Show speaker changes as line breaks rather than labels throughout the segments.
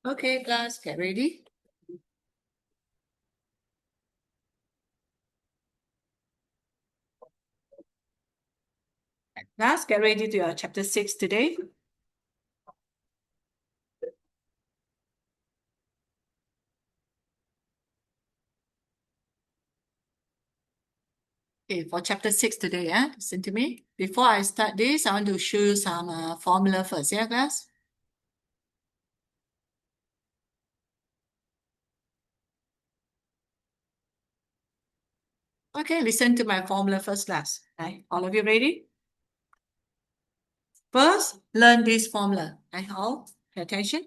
Okay, class, get ready. Class, get ready to your chapter 6 today. Okay, for chapter 6 today, listen to me. Before I start this, I want to show you some formula first, yeah, class? Okay, listen to my formula first, class. Right, all of you ready? First, learn this formula. Right, all pay attention.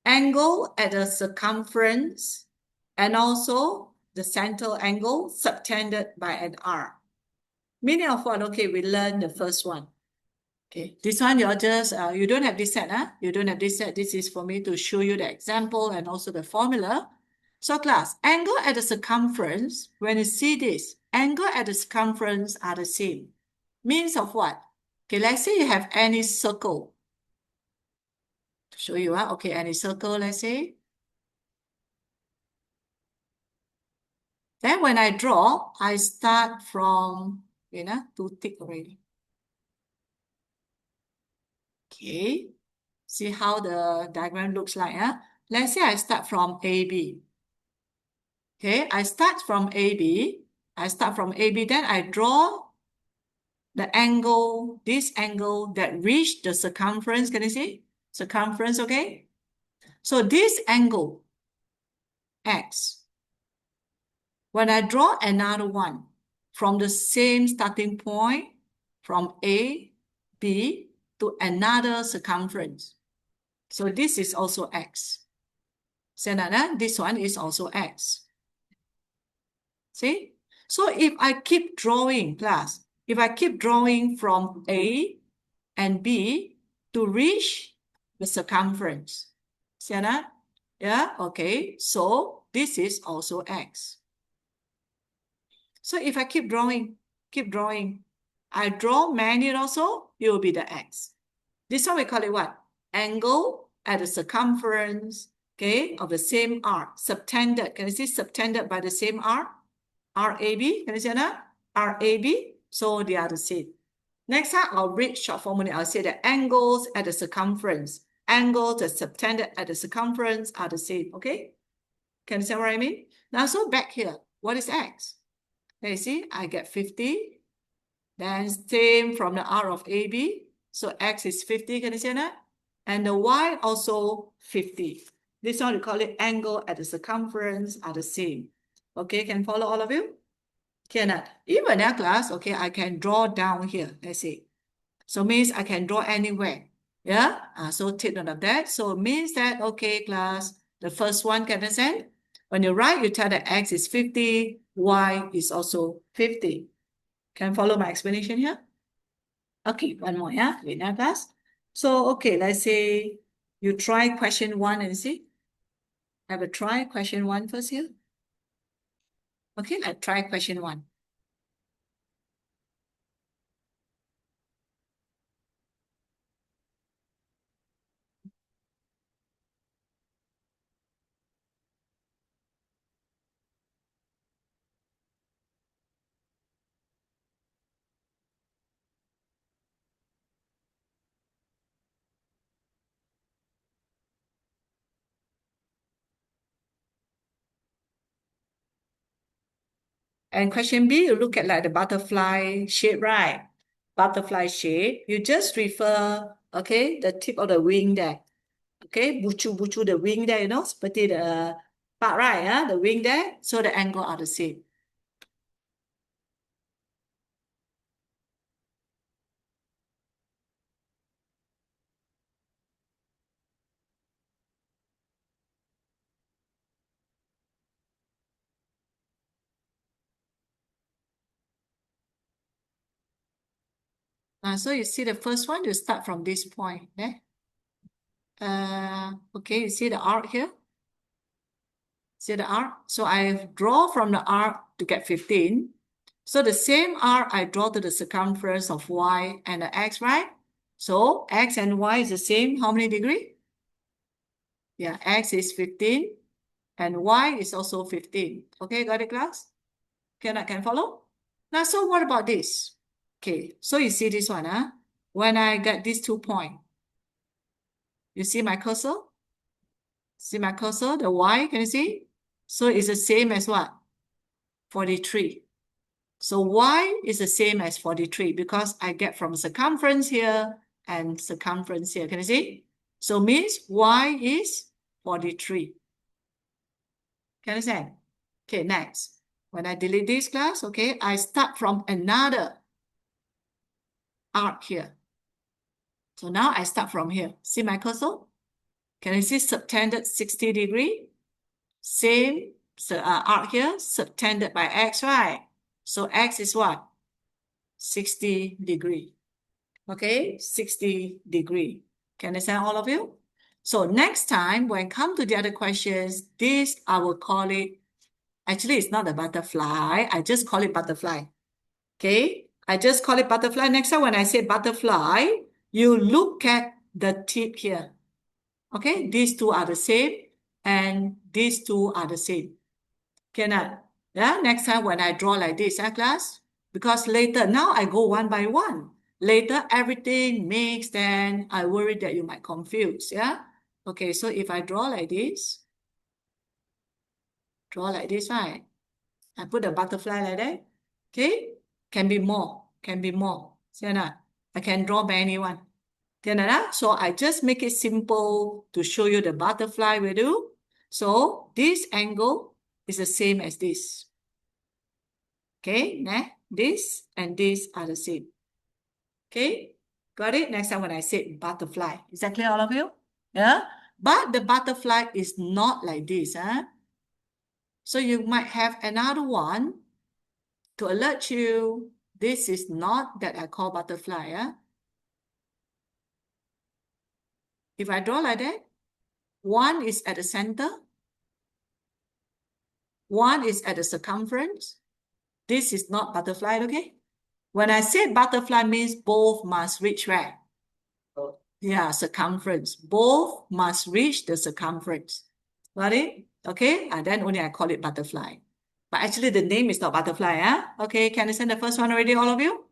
Angle at the circumference and also the central angle subtended by an R. Meaning of what? Okay, we learn the first one. Okay, this one you're just, you don't have this set, You don't have this set. This is for me to show you the example and also the formula. So class, angle at the circumference, when you see this, angle at the circumference are the same. Means of what? Okay, let's say you have any circle. To show you, okay, any circle, let's say. Then when I draw, I start from, too thick already. Okay, see how the diagram looks like, Let's say I start from AB. Okay, I start from AB. Then I draw the angle, this angle that reached the circumference. Can you see? Circumference, okay? So this angle, X. When I draw another one from the same starting point, from A, B to another circumference. So this is also X. So this one is also X. See? So if I keep drawing, class, if I keep drawing from A and B to reach the circumference, see that? Yeah, okay. So this is also X. So if I keep drawing, I draw many also, it will be the X. This one we call it what? Angle at the circumference, okay, of the same R, subtended. Can you see subtended by the same R? RAB, can you see that? RAB, so they are the same. Next time, I'll read short formula. I'll say the angles at the circumference. Angles that subtended at the circumference are the same, okay? Can you see what I mean? Now, so back here, what is X? Can you see? I get 50. Then same from the R of AB. So X is 50, can you see that? And the Y also 50. This one, we call it angle at the circumference are the same. Okay, can follow all of you? Cannot. Even that class, okay, I can draw down here, let's see. So means I can draw anywhere. Yeah, so take note of that. So it means that, okay, class, the first one, can understand? When you write, you tell that X is 50, Y is also 50. Can follow my explanation here? Okay, one more, yeah, wait now, class. So, okay, let's say you try question 1 and see. Have a try question 1 first here. Okay, let's try question 1. And question B, you look at like the butterfly shape, right? Butterfly shape. You just refer, okay, the tip of the wing there. Okay, bucu the wing there, seperti the part, right? The wing there. So the angle are the same. So you see the first one, you start from this point. Okay, you see the arc here? See the arc? So I draw from the arc to get 15. So the same arc I draw to the circumference of y and the x, right? So x and y is the same. How many degree? Yeah, X is 15 and Y is also 15. Okay, got it, class? Can follow? Now, so what about this? Okay, so you see this one, huh? When I get these 2 points, you see my cursor? See my cursor, the Y, can you see? So it's the same as what? 43. So Y is the same as 43 because I get from circumference here and circumference here. Can you see? So means Y is 43. Can you understand? Okay, next. When I delete this class, okay, I start from another arc here. So now I start from here. See my cursor? Can you see subtended 60 degree? Same arc here, subtended by X, right? So X is what? 60 degree. Okay, 60 degree. Can you understand all of you? So next time, when come to the other questions, this I will call it, actually it's not a butterfly, I just call it butterfly. Okay, I just call it butterfly. Next time when I say butterfly, you look at the tip here. Okay, these two are the same and these two are the same. Cannot. Yeah, next time when I draw like this, class, because later, now I go one by one. Later, everything mixed, then I worry that you might confuse, yeah? Okay, so if I draw like this, right? I put a butterfly like that, okay? Can be more, see or not? I can draw many one. So I just make it simple to show you the butterfly will do. So this angle is the same as this. Okay, this and this are the same. Okay, got it? Next time when I say butterfly, is that clear, all of you? Yeah, but the butterfly is not like this, huh? So you might have another one to alert you. This is not that I call butterfly, huh? If I draw like that, one is at the center, one is at the circumference. This is not butterfly, okay? When I say butterfly means both must reach where? Yeah, circumference. Both must reach the circumference. Got it? Okay, and then only I call it butterfly. But actually the name is not butterfly, huh? Okay, can you send the first one already, all of you?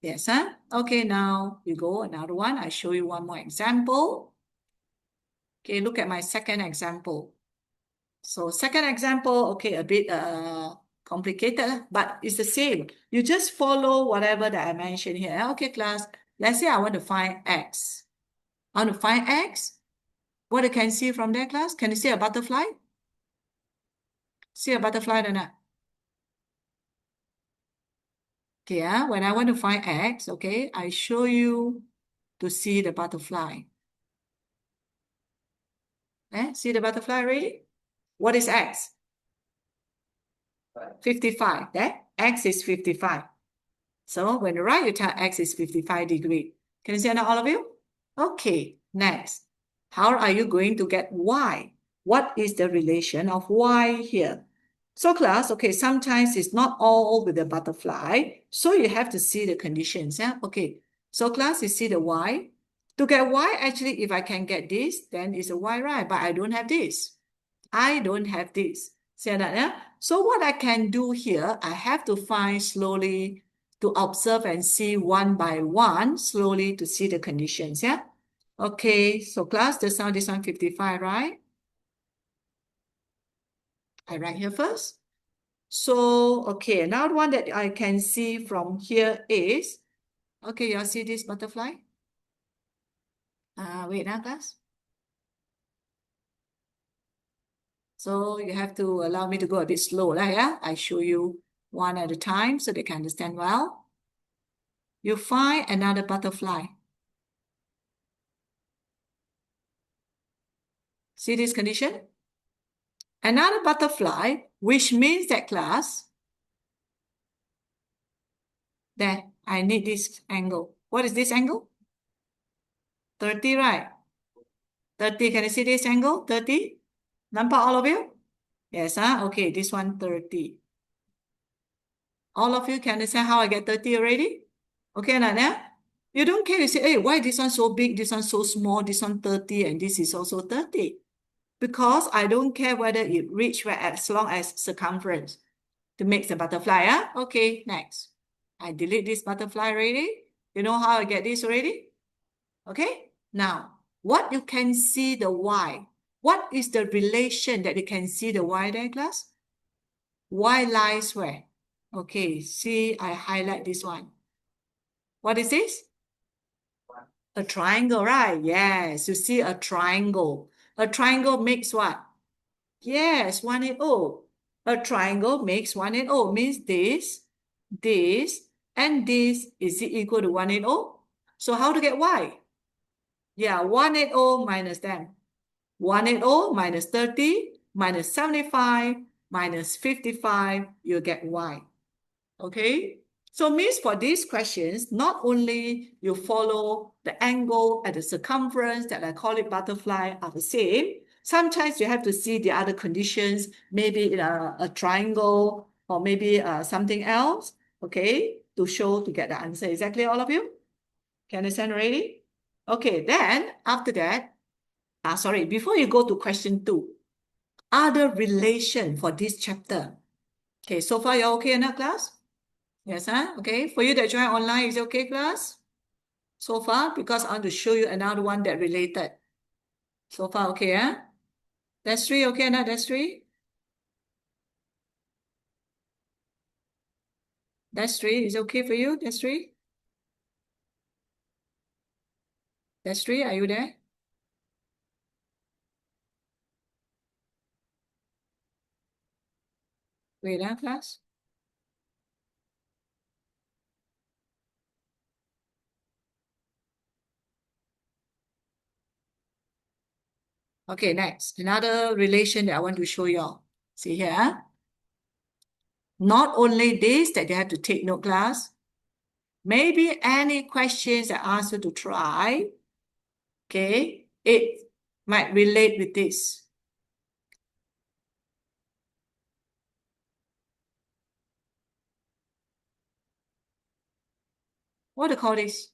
Yes, huh? Okay, now we go another one. I show you one more example. Okay, look at my second example. So second example, okay, a bit complicated, but it's the same. You just follow whatever that I mentioned here. Okay, class, let's say I want to find X. I want to find X. What you can see from that, class? Can you see a butterfly? See a butterfly or not? Okay, when I want to find X, okay, I show you to see the butterfly. See the butterfly already? What is X? 55. That X is 55. So when you write, you tell X is 55 degree. Can you see that, all of you? Okay, next. How are you going to get Y? What is the relation of Y here? So class, okay, sometimes it's not all with the butterfly. So you have to see the conditions. Yeah? Okay, so class, you see the Y. To get Y, actually, if I can get this, then it's a Y, right? But I don't have this. I don't have this. See that? Yeah? So what I can do here, I have to find slowly to observe and see one by one, slowly to see the conditions. Yeah? Okay, so class, this one 55, right? I write here first. So, okay, another one that I can see from here is, okay, you see this butterfly? Wait now, class. So you have to allow me to go a bit slow, yeah? I show you one at a time so they can understand well. You find another butterfly. See this condition? Another butterfly, which means that class, that I need this angle. What is this angle? 30, right? 30, can you see this angle? 30? Nampak all of you? Yes, okay, this one 30. All of you can understand how I get 30 already? Okay, Nanya? You don't care. You say, hey, why this one so big, this one so small, this one 30, and this is also 30? Because I don't care whether it reach where as long as circumference to make the butterfly. Yeah? Okay, next. I delete this butterfly already. You know how I get this already? Okay, now what you can see the y. What is the relation that you can see the y there, class? Y lies where? Okay, see, I highlight this one. What is this? A triangle, right? Yes, you see a triangle. A triangle makes what? Yes, 180. A triangle makes 180. Means this, and this is it equal to 180? So how to get y? Yeah, 180 minus 10. 180 minus 30 minus 75 minus 55, you get y. Okay? So means for these questions, not only you follow the angle and the circumference that I call it butterfly are the same, sometimes you have to see the other conditions, maybe a triangle or maybe something else, okay, to show to get the answer. Exactly, all of you? Can you understand already? Okay, then after that, sorry, before you go to question 2, other relation for this chapter. Okay, so far you're okay in that class? Yes, huh? Okay, for you that join online, is it okay, class? So far, because I want to show you another one that related. So far, okay, huh? That's 3, okay, now that's 3? That's 3, is it okay for you? That's 3? That's 3, are you there? Wait, huh, class? Okay, next, another relation that I want to show you all. See here, huh? Not only this that you have to take note, class. Maybe any questions I ask you to try, okay, it might relate with this. What do you call this?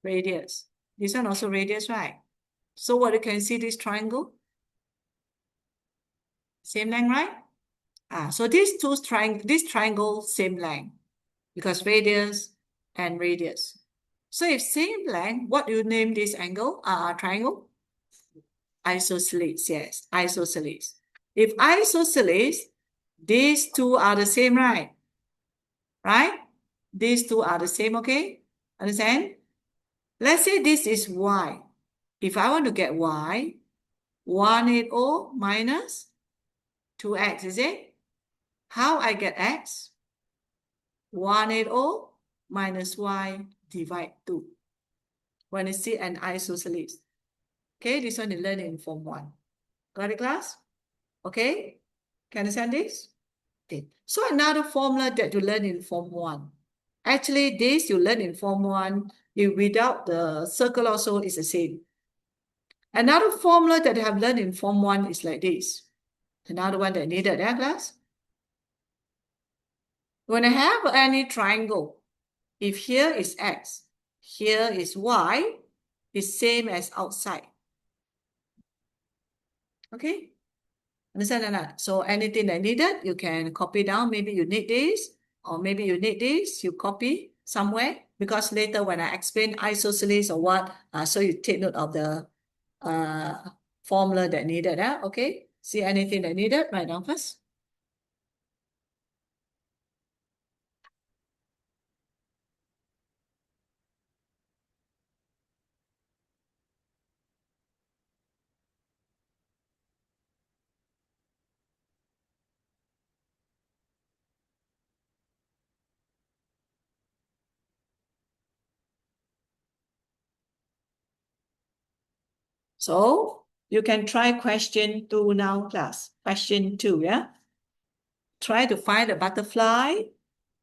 Radius. This one also radius, right? So what you can see this triangle? Same length, right? So these two this triangle same length because radius and radius. So if same length, what do you name this angle? Triangle? Isosceles, yes, isosceles. If isosceles, these two are the same, right? Right? These two are the same, okay? Understand? Let's say this is y. If I want to get y, 180 minus 2x, is it? How I get x? 180 minus y divide 2. When you see an isosceles. Okay, this one you learn in Form 1. Got it, class? Okay? Can you understand this? Okay. So another formula that you learn in Form 1. Actually, this you learn in Form 1, without the circle also is the same. Another formula that I have learned in Form 1 is like this. Another one that needed, class? When I have any triangle, if here is x, here is y, is same as outside. Okay? Understand or not? So anything that needed, you can copy down. Maybe you need this, or maybe you need this, you copy somewhere. Because later when I explain isosceles or what, so you take note of the formula that needed. Okay? See anything that needed, write down first. So you can try question 2 now, class. Question 2, yeah? Try to find the butterfly,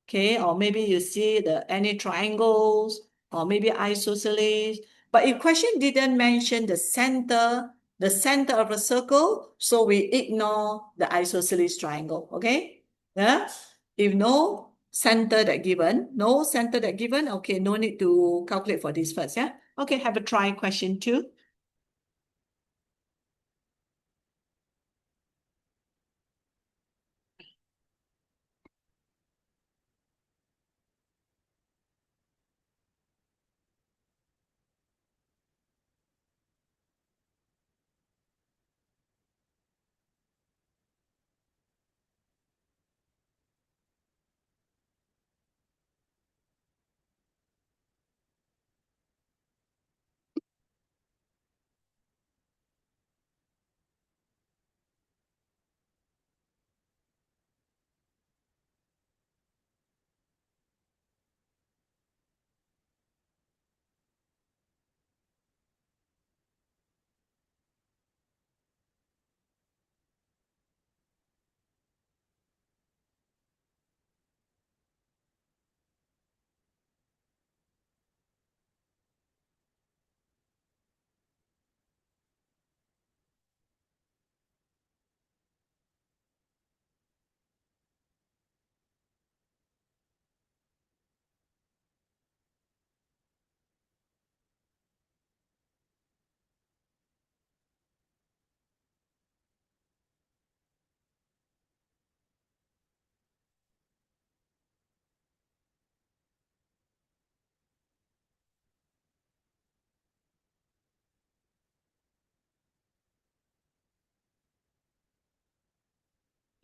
okay? Or maybe you see any triangles, or maybe isosceles. But if question didn't mention the center of a circle, so we ignore the isosceles triangle, okay? Yeah? If no center that given. No center that given. Okay, no need to calculate for this first, yeah? Okay, have a try question 2.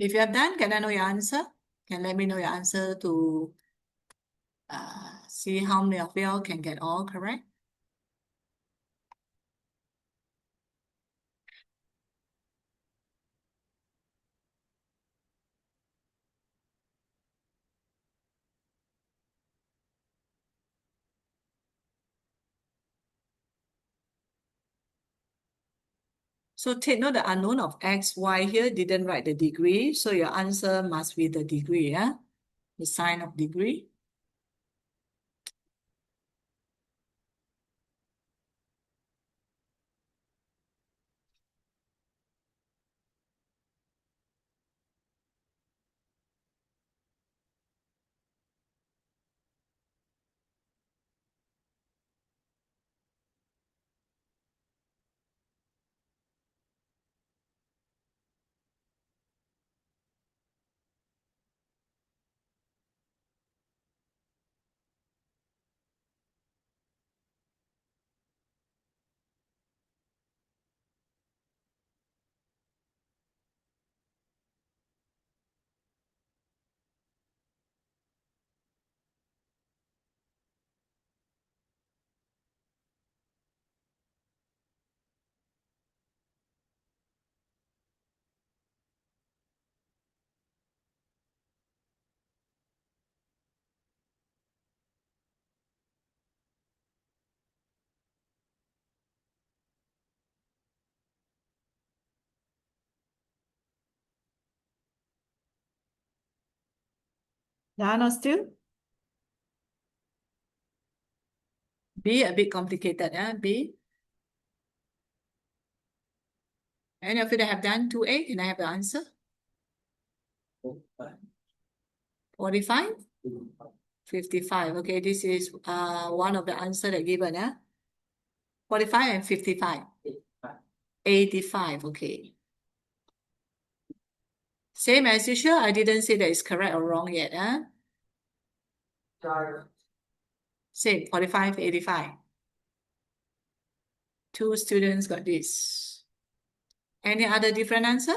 If you have done, can I know your answer? Can let me know your answer to see how many of you can get all correct? So take note the unknown of x, y here didn't write the degree. So your answer must be the degree, yeah? The sign of degree. Done or still? B a bit complicated, yeah? B. Any of you that have done 2A, can I have the answer? 45? 55. Okay, this is one of the answer that given, yeah? 45 and 55. 85, okay. Same as usual, I didn't say that it's correct or wrong yet, huh? Same, 45, 85. 2 students got this. Any other different answer?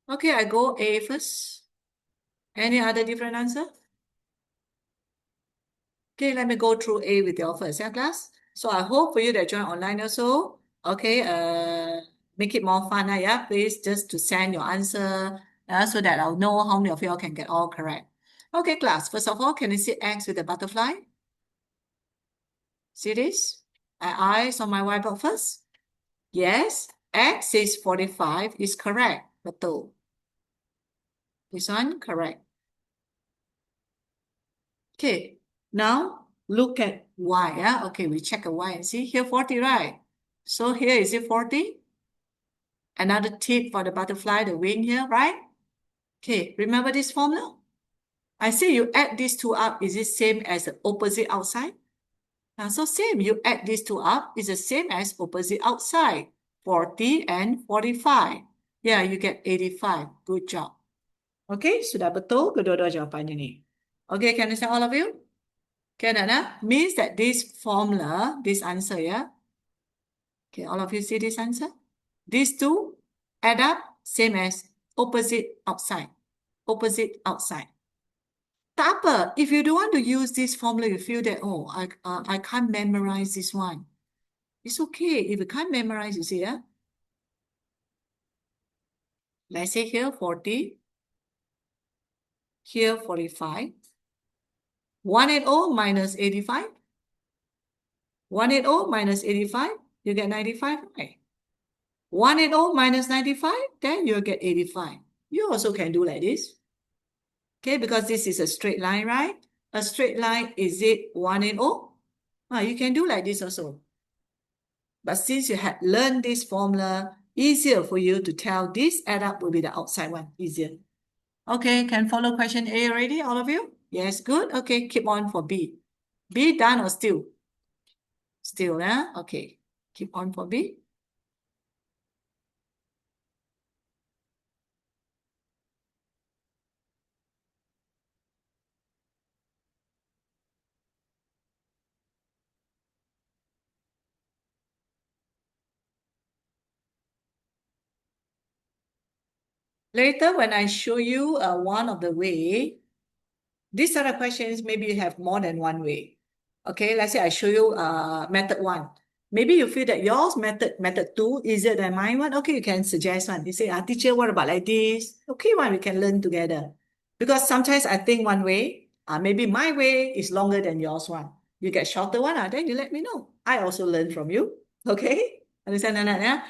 Okay, I go A first. Any other different answer? Okay, let me go through A with your first, yeah, class? So I hope for you that join online also. Okay, make it more fun, yeah? Please just to send your answer so that I'll know how many of you all can get all correct. Okay, class, first of all, can you see X with the butterfly? See this? Eyes on my whiteboard first. Yes, X is 45 is correct. Betul. This one correct. Okay, now look at Y. Yeah? Okay, we check a Y and see here 40, right? So here is it 40? Another tip for the butterfly, the wing here, right? Okay, remember this formula? I say you add these two up, is it same as the opposite outside? So same, you add these two up, is the same as opposite outside, 40 and 45. Yeah, you get 85. Good job. Okay, sudah betul kedua-dua jawapannya ni. Okay, can I understand all of you? Can I? Means that this formula, this answer, yeah? Okay, all of you see this answer? These two add up, same as opposite outside. Opposite outside. Tak apa, if you don't want to use this formula, you feel that, oh, I can't memorize this one. It's okay. If you can't memorize, you see, yeah? Let's say here 40, here 45. 180 minus 85. 180 minus 85, you get 95, right? 180 minus 95, then you'll get 85. You also can do like this. Okay, because this is a straight line, right? A straight line, is it 180? You can do like this also. But since you had learned this formula, easier for you to tell this add up will be the outside one, easier. Okay, can follow question A already, all of you? Yes, good. Okay, keep on for B. B done or still? Still, yeah? Okay, keep on for B. Later, when I show you one of the way, these sort of questions, maybe you have more than one way. Okay, let's say I show you method 1. Maybe you feel that yours method 2 easier than mine one. Okay, you can suggest one. You say, teacher, what about like this? Okay, one, we can learn together. Because sometimes I think one way, maybe my way is longer than yours one. You get shorter one, then you let me know. I also learn from you. Okay? Understand that? Yeah?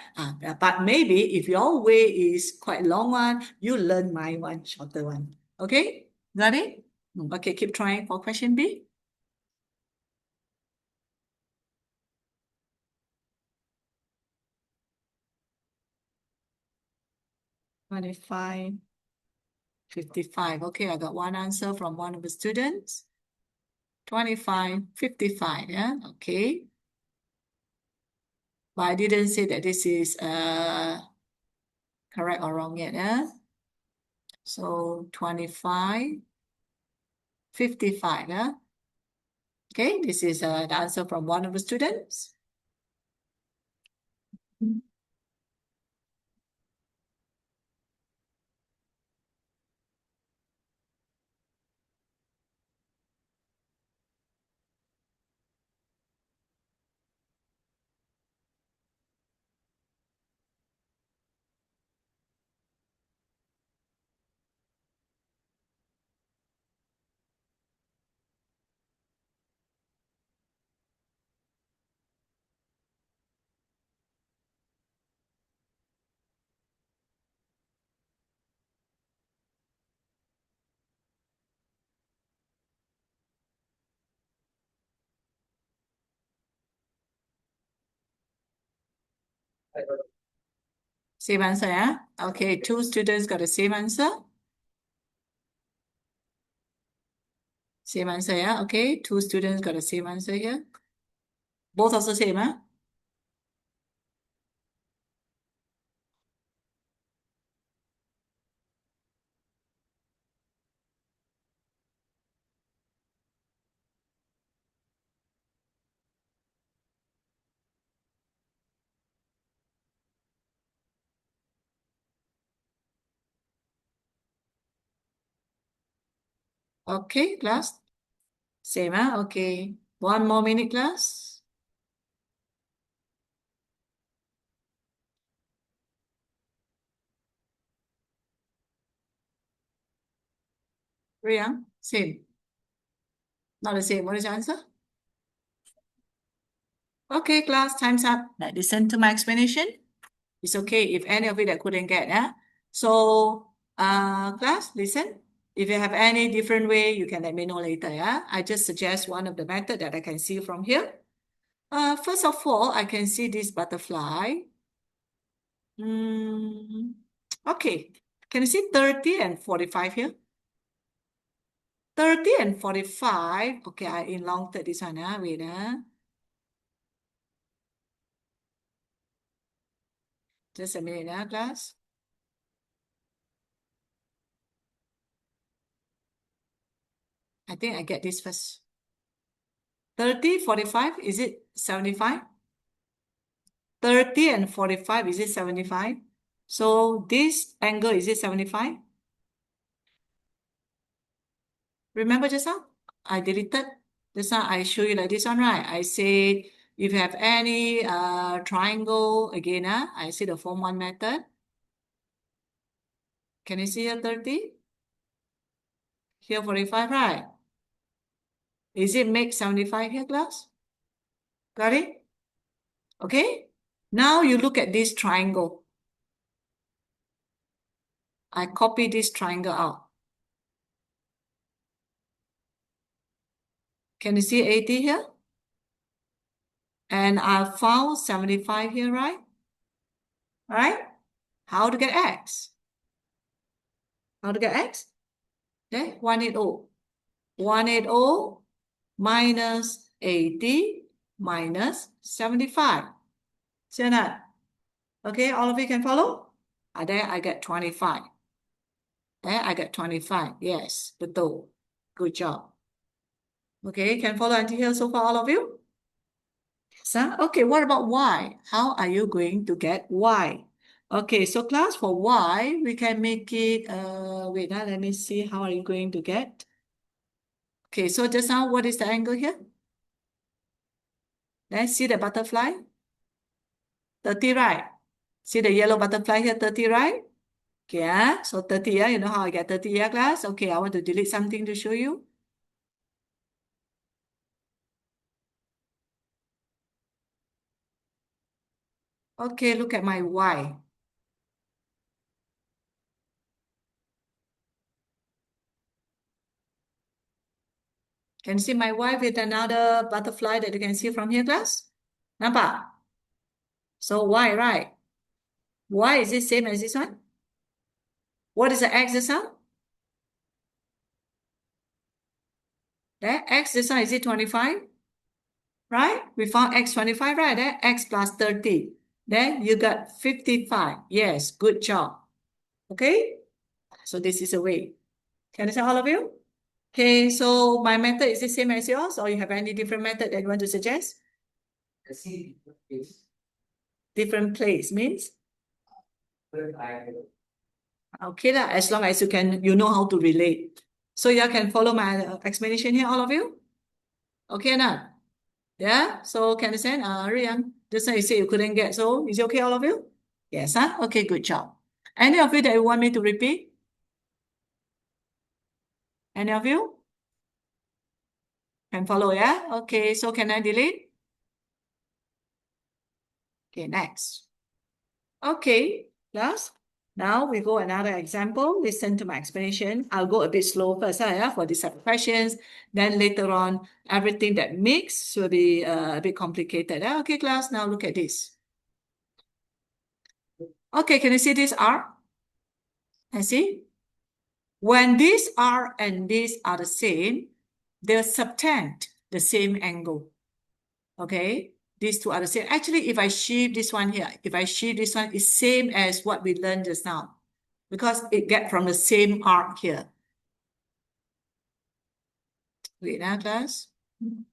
But maybe if your way is quite long one, you learn my one, shorter one. Okay? Got it? Okay, keep trying for question B. $25, $55. Okay, I got one answer from one of the students. $25, $55, yeah, okay. But I didn't say that this is correct or wrong yet, yeah? So 25, 55, yeah? Okay, this is the answer from one of the students. Same answer, yeah? Okay, 2 students got the same answer. Same answer, yeah? Okay, 2 students got the same answer here. Both also same, huh? Okay, class. Same, huh? Okay. 1 more minute, class. Riyang, same. Not the same. What is your answer? Okay, class, time's up. Now listen to my explanation. It's okay if any of it that couldn't get, yeah? So, class, listen. If you have any different way, you can let me know later, yeah? I just suggest one of the method that I can see from here. First of all, I can see this butterfly. Okay. Can you see 30 and 45 here? 30 and 45. Okay, I elongated this one. Wait. Just a minute, class. I think I get this first. 30, 45, is it 75? 30 and 45, is it 75? So this angle, is it 75? Remember just now? I deleted. Just now I show you like this one, right? I said if you have any triangle, again, I see the form one method. Can you see here 30? Here 45, right? Is it make 75 here, class? Got it? Okay. Now you look at this triangle. I copy this triangle out. Can you see 80 here? And I found 75 here, right? All right. How to get x? How to get x? Okay, 180. 180 minus 80 minus 75. See that? Okay, all of you can follow? There I get 25. There I get 25. Yes, betul. Good job. Okay, can follow until here so far, all of you? So, okay, what about y? How are you going to get y? Okay, so class for y, we can make it, wait, let me see, how are you going to get? Okay, so just now, what is the angle here? Let's see the butterfly. 30, right? See the yellow butterfly here, 30, right? Okay, so 30, you know how I get 30, class? Okay, I want to delete something to show you. Okay, look at my y. Can you see my y with another butterfly that you can see from here, class? Nampak? So y, right? Y is it same as this one? What is the x this one? That x this one, is it 25? Right? We found x 25, right? That x plus 30. Then you got 55. Yes, good job. Okay? So this is a way. Can I tell all of you? Okay, so my method is the same as yours, or you have any different method that you want to suggest? Different place means? Okay, as long as you know how to relate. So you can follow my explanation here, all of you? Okay, now. Yeah, so can you send Ryan? Just now you said you couldn't get, so is it okay, all of you? Yes, huh? Okay, good job. Any of you that you want me to repeat? Any of you? Can follow, yeah? Okay, so can I delete? Okay, next. Okay, last. Now we go another example. Listen to my explanation. I'll go a bit slow first, yeah, for these questions. Then later on, everything that mix will be a bit complicated. Okay, class, now look at this. Okay, can you see this R? I see. When this R and this are the same, they'll subtend the same angle. Okay, these two are the same. Actually, if I shift this one here, if I shift this one, it's same as what we learned just now, because it get from the same arc here. Wait now, class.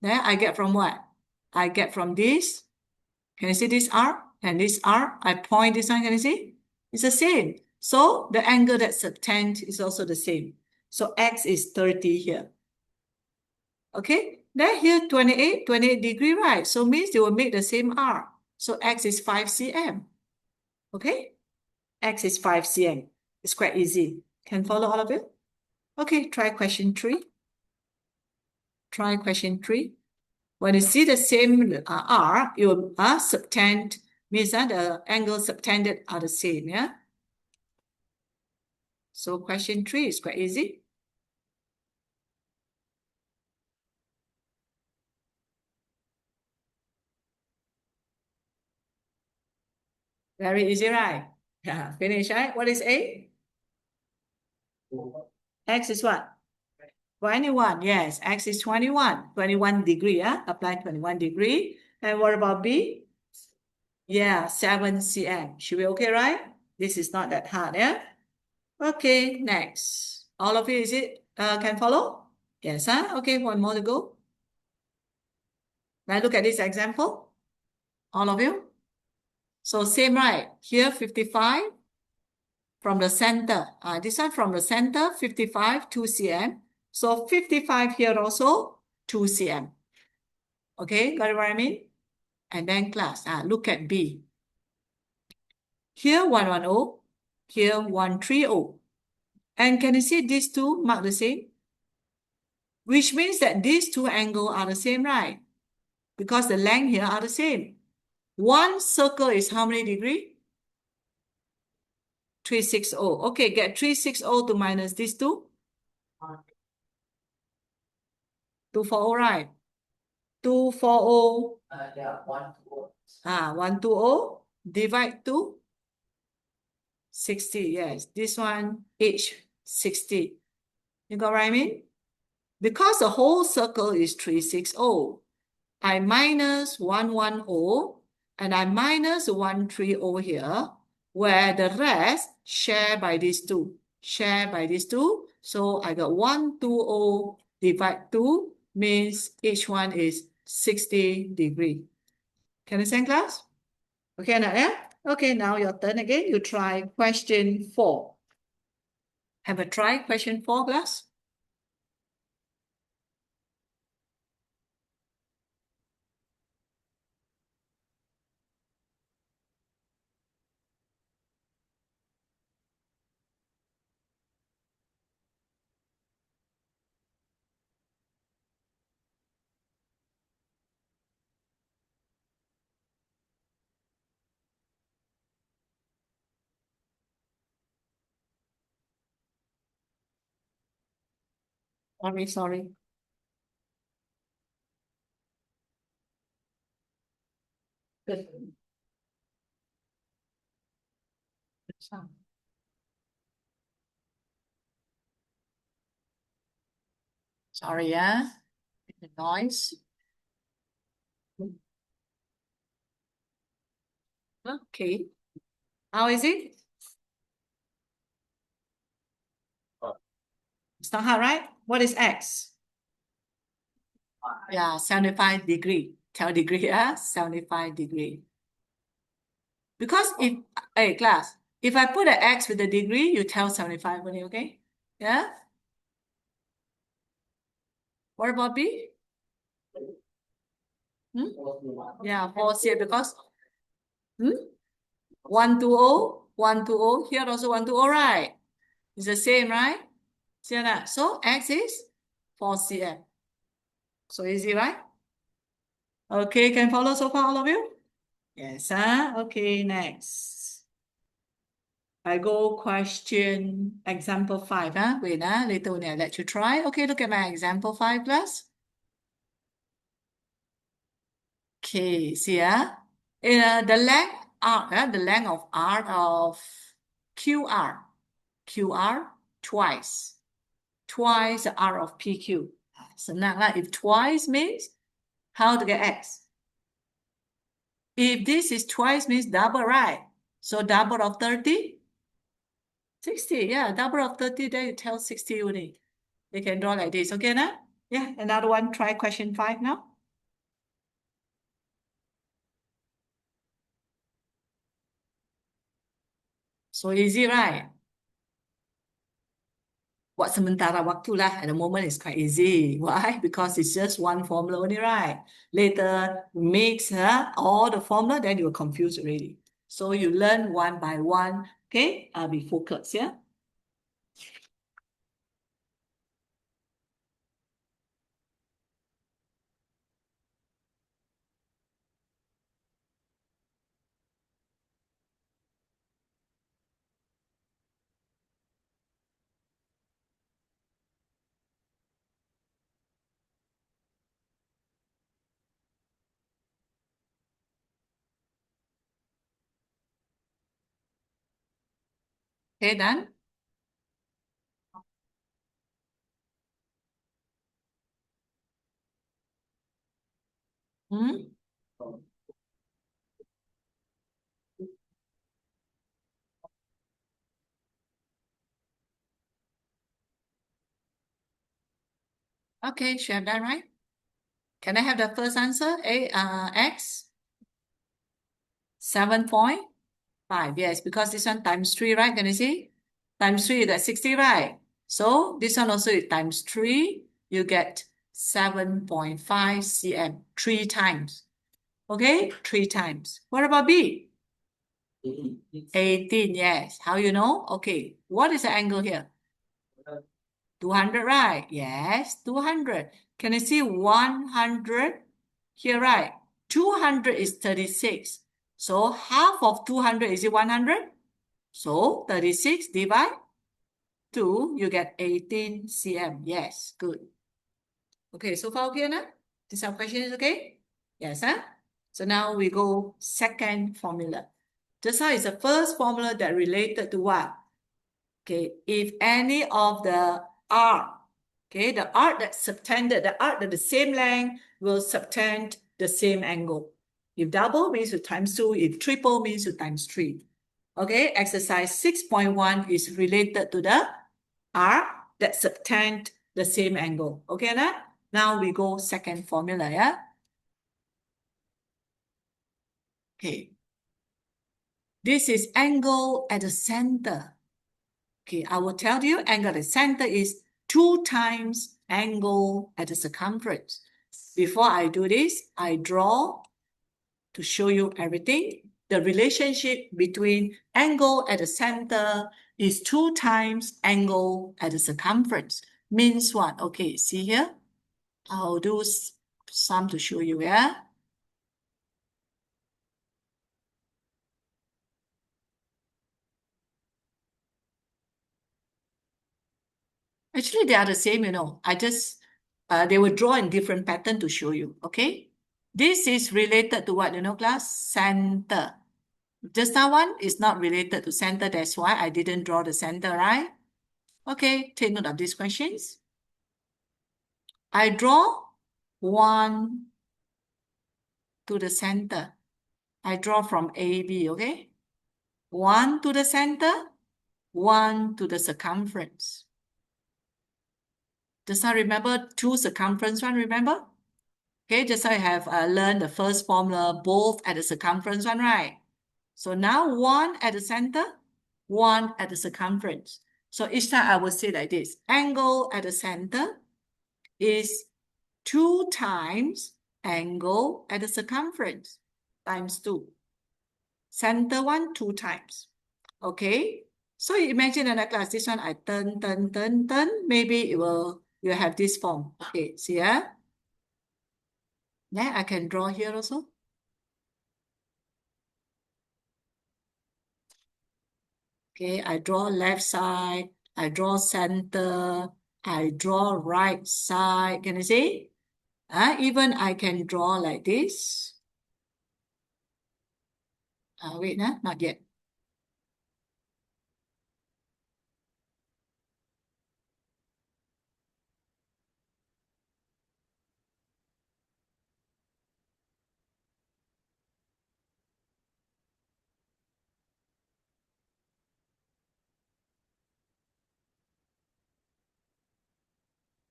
Then I get from what? I get from this. Can you see this arc? And this arc, I point this one, can you see? It's the same. So the angle that subtend is also the same. So x is 30 here. Okay, then here 28 degree, right? So means they will make the same arc. So x is 5 cm. Okay, x is 5 cm. It's quite easy. Can follow all of it? Okay, try question 3. Try question 3. When you see the same R, it will subtend, means that the angle subtended are the same, yeah? So question 3 is quite easy. Very easy, right? Yeah, finish, right? What is A? X is what? 21. Yes, X is 21. 21 degree, yeah? Apply 21 degree. And what about B? Yeah, 7 cm. Should be okay, right? This is not that hard, yeah? Okay, next. All of you, is it can follow? Yes, huh? Okay, one more to go. Now look at this example. All of you. So same, right? Here, 55 from the center. This one from the center, 55, 2 cm. So 55 here also, 2 cm. Okay, got it what I mean? And then class, look at B. Here, 110. Here, 130. And can you see these two mark the same? Which means that these two angles are the same, right? Because the length here are the same. One circle is how many degree? 360. Okay, get 360 to minus these two. 240, right? 240.
Yeah, 120.
120 divide to 60. Yes, this one each 60. You got what I mean? Because the whole circle is 360, I minus 110 and I minus 130 here, where the rest share by these two. Share by these two. So I got 120 divide 2 means each one is 60 degree. Can you send class? Okay, now, yeah? Okay, now your turn again. You try question 4. Have a try question 4, class? Sorry. Good. Sorry, yeah. The noise. Okay. How is it? It's not hard, right? What is X? Yeah, 75 degree. Tell degree, yeah? 75 degree. Because if, hey, class, if I put an X with a degree, you tell 75 only, okay? Yeah? What about B? Hmm? Yeah, 4 here because 120, 120, here also 120, right? It's the same, right? See that? So X is 4 cm. So easy, right? Okay, can follow so far, all of you? Yes, okay, next. I go question example 5, Wait, later when I let you try. Okay, look at my example 5, class. Okay, see, the length R, the length of R of QR twice the R of PQ. So now, if twice means how to get X? If this is twice means double, right? So double of 30, 60. Yeah, double of 30, then you tell 60 only. You can draw like this, okay now? Yeah, another one, try question 5 now. So easy, right? Buat sementara waktu lah. At the moment, it's quite easy. Why? Because it's just one formula only, right? Later, mix all the formula, then you're confused already. So you learn one by one, okay? Be focused, yeah? Okay, done. Hmm? Okay, should have done right. Can I have the first answer? X 7.5. Yes, because this one times 3, right? Can you see? Times 3 is at 60, right? So this one also is times 3. You get 7.5 cm, 3 times. Okay, 3 times. What about B? 18, yes. How you know? Okay, what is the angle here? 200, right? Yes, 200. Can you see 100 here, right? 200 is 36. So half of 200 is it 100? So 36 divided 2, you get 18 cm. Yes, good. Okay, so far okay now? This our question is okay? Yes, huh? So now we go second formula. Just now is the first formula that related to what? Okay, if any of the arc, okay, the arc that subtended, the arc that the same length will subtend the same angle. If double means you times 2, if triple means you times 3. Okay, exercise 6.1 is related to the arc that subtend the same angle. Okay, now we go second formula, yeah? Okay, this is angle at the center. Okay, I will tell you angle at the center is 2 times angle at the circumference. Before I do this, I draw to show you everything. The relationship between angle at the center is 2 times angle at the circumference. Means what? Okay, see here? I'll do some to show you, yeah? Actually, they are the same, I just, they will draw in different pattern to show you, okay? This is related to what, class? Center. Just that one is not related to center. That's why I didn't draw the center, right? Okay, take note of these questions. I draw 1 to the center. I draw from AB, okay? 1 to the center, 1 to the circumference. Just now remember 2 circumference one, remember? Okay, just now I have learned the first formula, both at the circumference one, right? So now 1 at the center, 1 at the circumference. So each time I will say like this, angle at the center is 2 times angle at the circumference times 2. Center one, 2 times. Okay, so imagine in a class, this one I turn, maybe you have this form. Okay, see, yeah? Then I can draw here also. Okay, I draw left side, I draw center, I draw right side. Can you see? Even I can draw like this. Wait, not yet.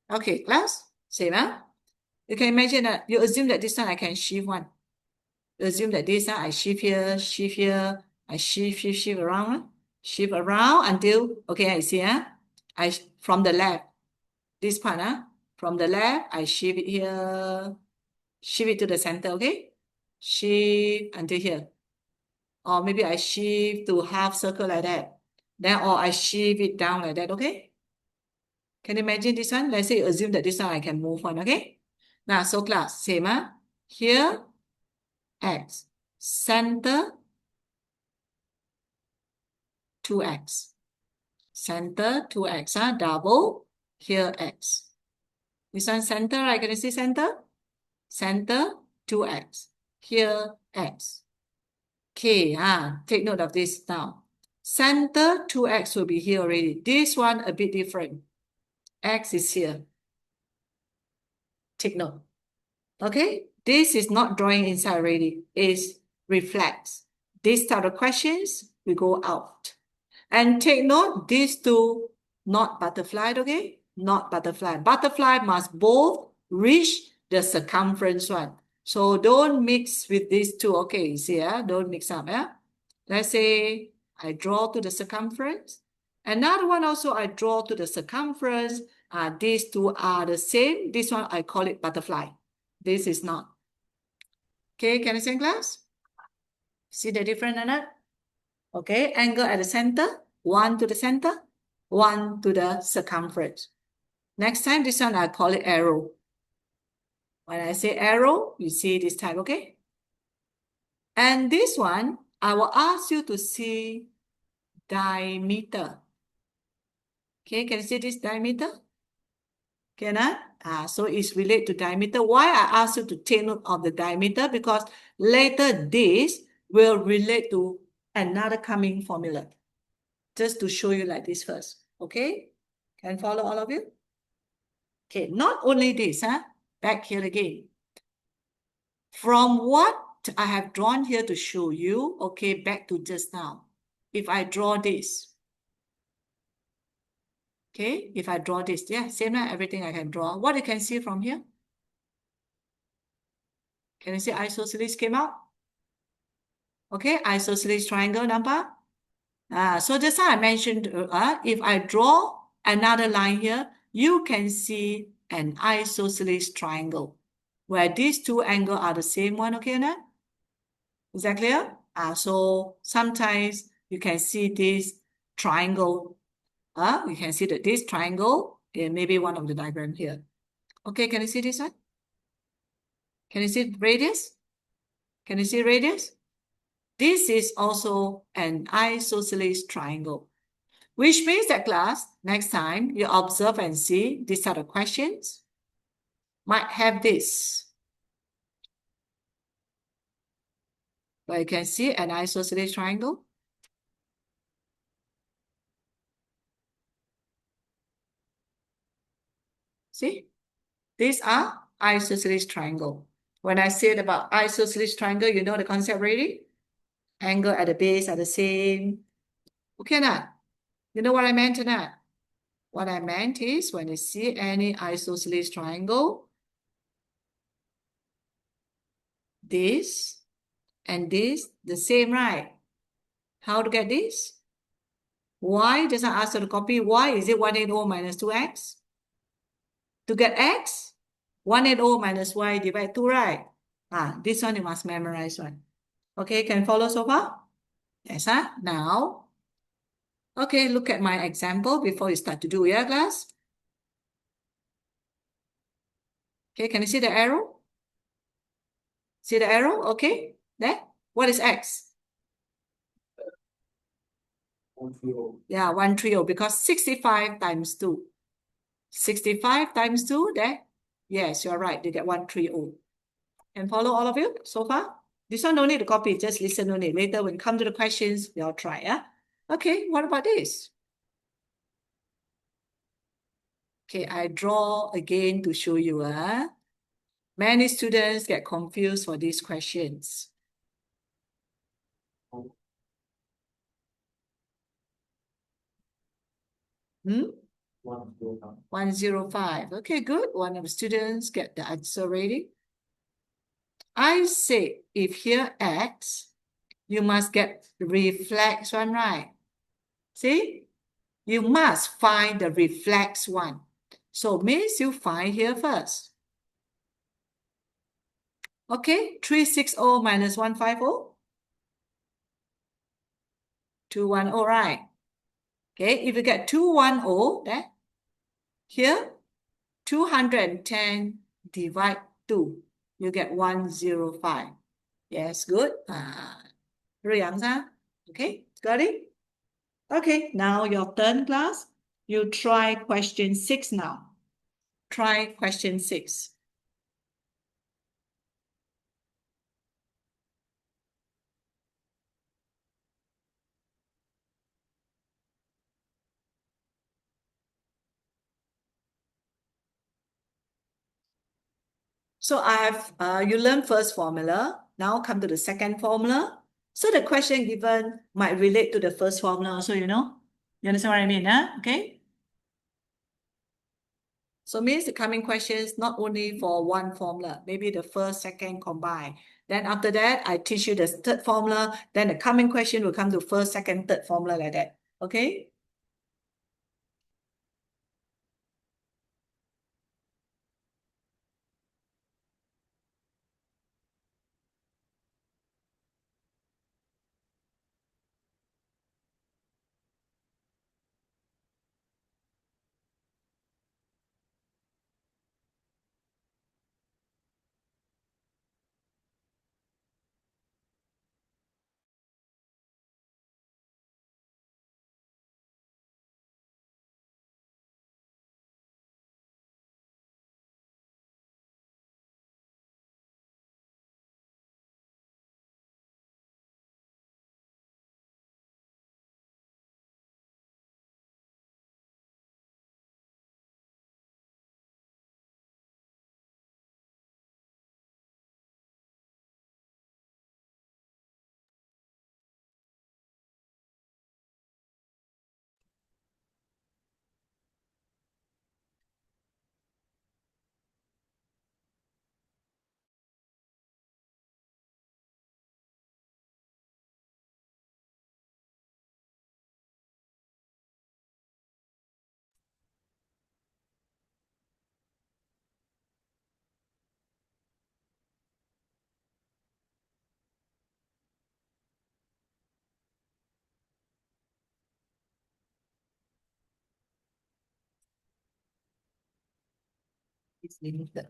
Okay, class, same, You can imagine that, you assume that this one I can shift one. Assume that this one I shift here, I shift around, shift around until, okay, I see, from the left, this part, from the left, I shift it here, shift it to the center, okay? Shift until here. Or maybe I shift to half circle like that. Then, or I shift it down like that, okay? Can you imagine this one? Let's say assume that this one I can move on, okay? Now, so class, same, Here, X. Center, 2x. Center, 2x, double. Here, x. This one center, right? Can you see center? Center, 2x. Here, x. Okay, take note of this now. Center 2x will be here already. This one a bit different. X is here. Take note. Okay, this is not drawing inside already. It's reflex. These type of questions, we go out. And take note, these two not butterfly, okay? Not butterfly. Butterfly must both reach the circumference one. So don't mix with these two, okay? You see, don't mix up, yeah? Let's say I draw to the circumference. Another one also I draw to the circumference. These two are the same. This one I call it butterfly. This is not. Okay, can you see in class? See the difference in it? Okay, angle at the center, one to the center, one to the circumference. Next time, this one I call it arrow. When I say arrow, you see this type, okay? And this one, I will ask you to see diameter. Okay, can you see this diameter? Can I? So it's related to diameter. Why I ask you to take note of the diameter? Because later this will relate to another coming formula. Just to show you like this first. Okay? Can follow all of you? Okay, not only this, back here again. From what I have drawn here to show you, okay, back to just now. If I draw this, okay, if I draw this, yeah, same like everything I can draw. What you can see from here? Can you see isosceles came out? Okay, isosceles triangle number. So just now I mentioned, if I draw another line here, you can see an isosceles triangle where these two angles are the same one, okay, now? Is that clear? So sometimes you can see this triangle. You can see that this triangle is maybe one of the diagram here. Okay, can you see this one? Can you see radius? Can you see radius? This is also an isosceles triangle, which means that class, next time you observe and see these sort of questions, might have this. But you can see an isosceles triangle. See? These are isosceles triangle. When I said about isosceles triangle, you know the concept already? Angle at the base are the same. Okay, now, you know what I meant or not? What I meant is when you see any isosceles triangle, this and this, the same, right? How to get this? Y, just ask you to copy. Y, is it 180 minus 2x? To get x, 180 minus y divided 2, right? This one you must memorize one. Okay, can you follow so far? Yes, now, okay, look at my example before you start to do, yeah, class? Okay, can you see the arrow? See the arrow? Okay, there. What is x? 130. Yeah, 130 because 65 times 2. 65 times 2, there. Yes, you're right. You get 130. And follow all of you so far? This one no need to copy, just listen only. Later when come to the questions, we'll try, yeah? Okay, what about this? Okay, I draw again to show you, Many students get confused for these questions. Hmm? 105. 105. Okay, good. One of the students get the answer already. I say if here X, you must get the reflex one, right? See? You must find the reflex one. So means you find here first. Okay, 360 minus 150. 210, right? Okay, if you get 210, then here 210 divide 2, you get 105. Yes, good. Okay, got it? Okay, now your turn, class. You try question 6 now. Try question 6. So I have you learn first formula. Now come to the second formula. So the question given might relate to the first formula also, you know? You understand what I mean, huh? Okay. So means the coming questions not only for one formula, maybe the first, second combined. Then after that, I teach you the third formula. Then the coming question will come to first, second, third formula like that. Okay? It's limited.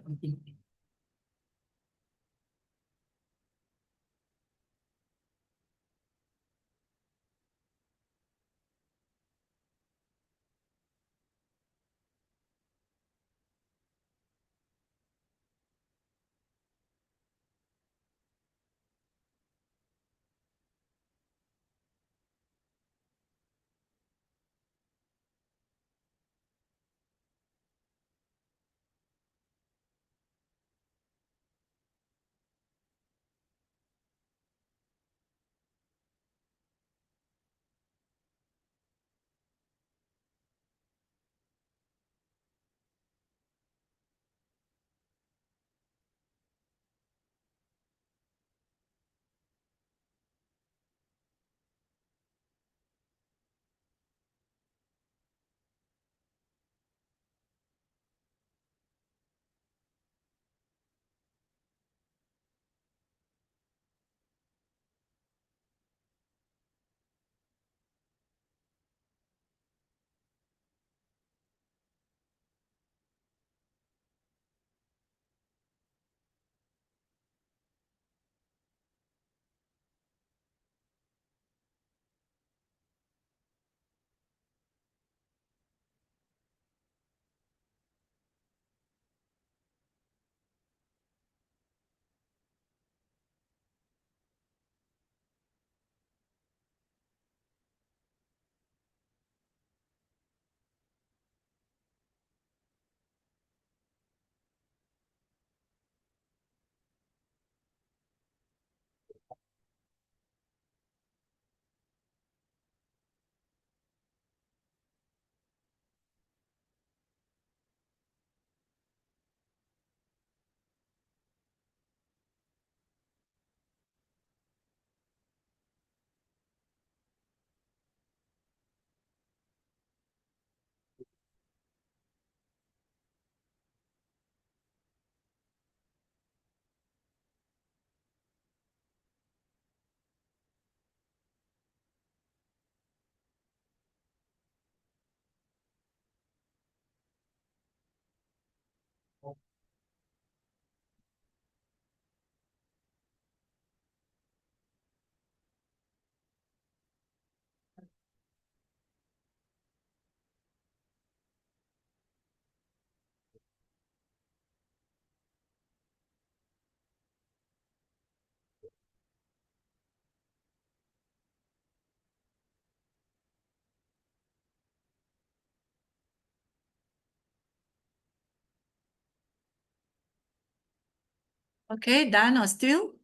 Okay, done or still?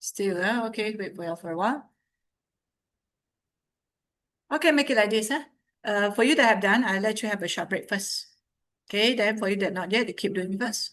Still, okay, wait for a while. Okay, make it like this, huh? For you that have done, I'll let you have a short break first. Okay, then for you that not yet, you keep doing first.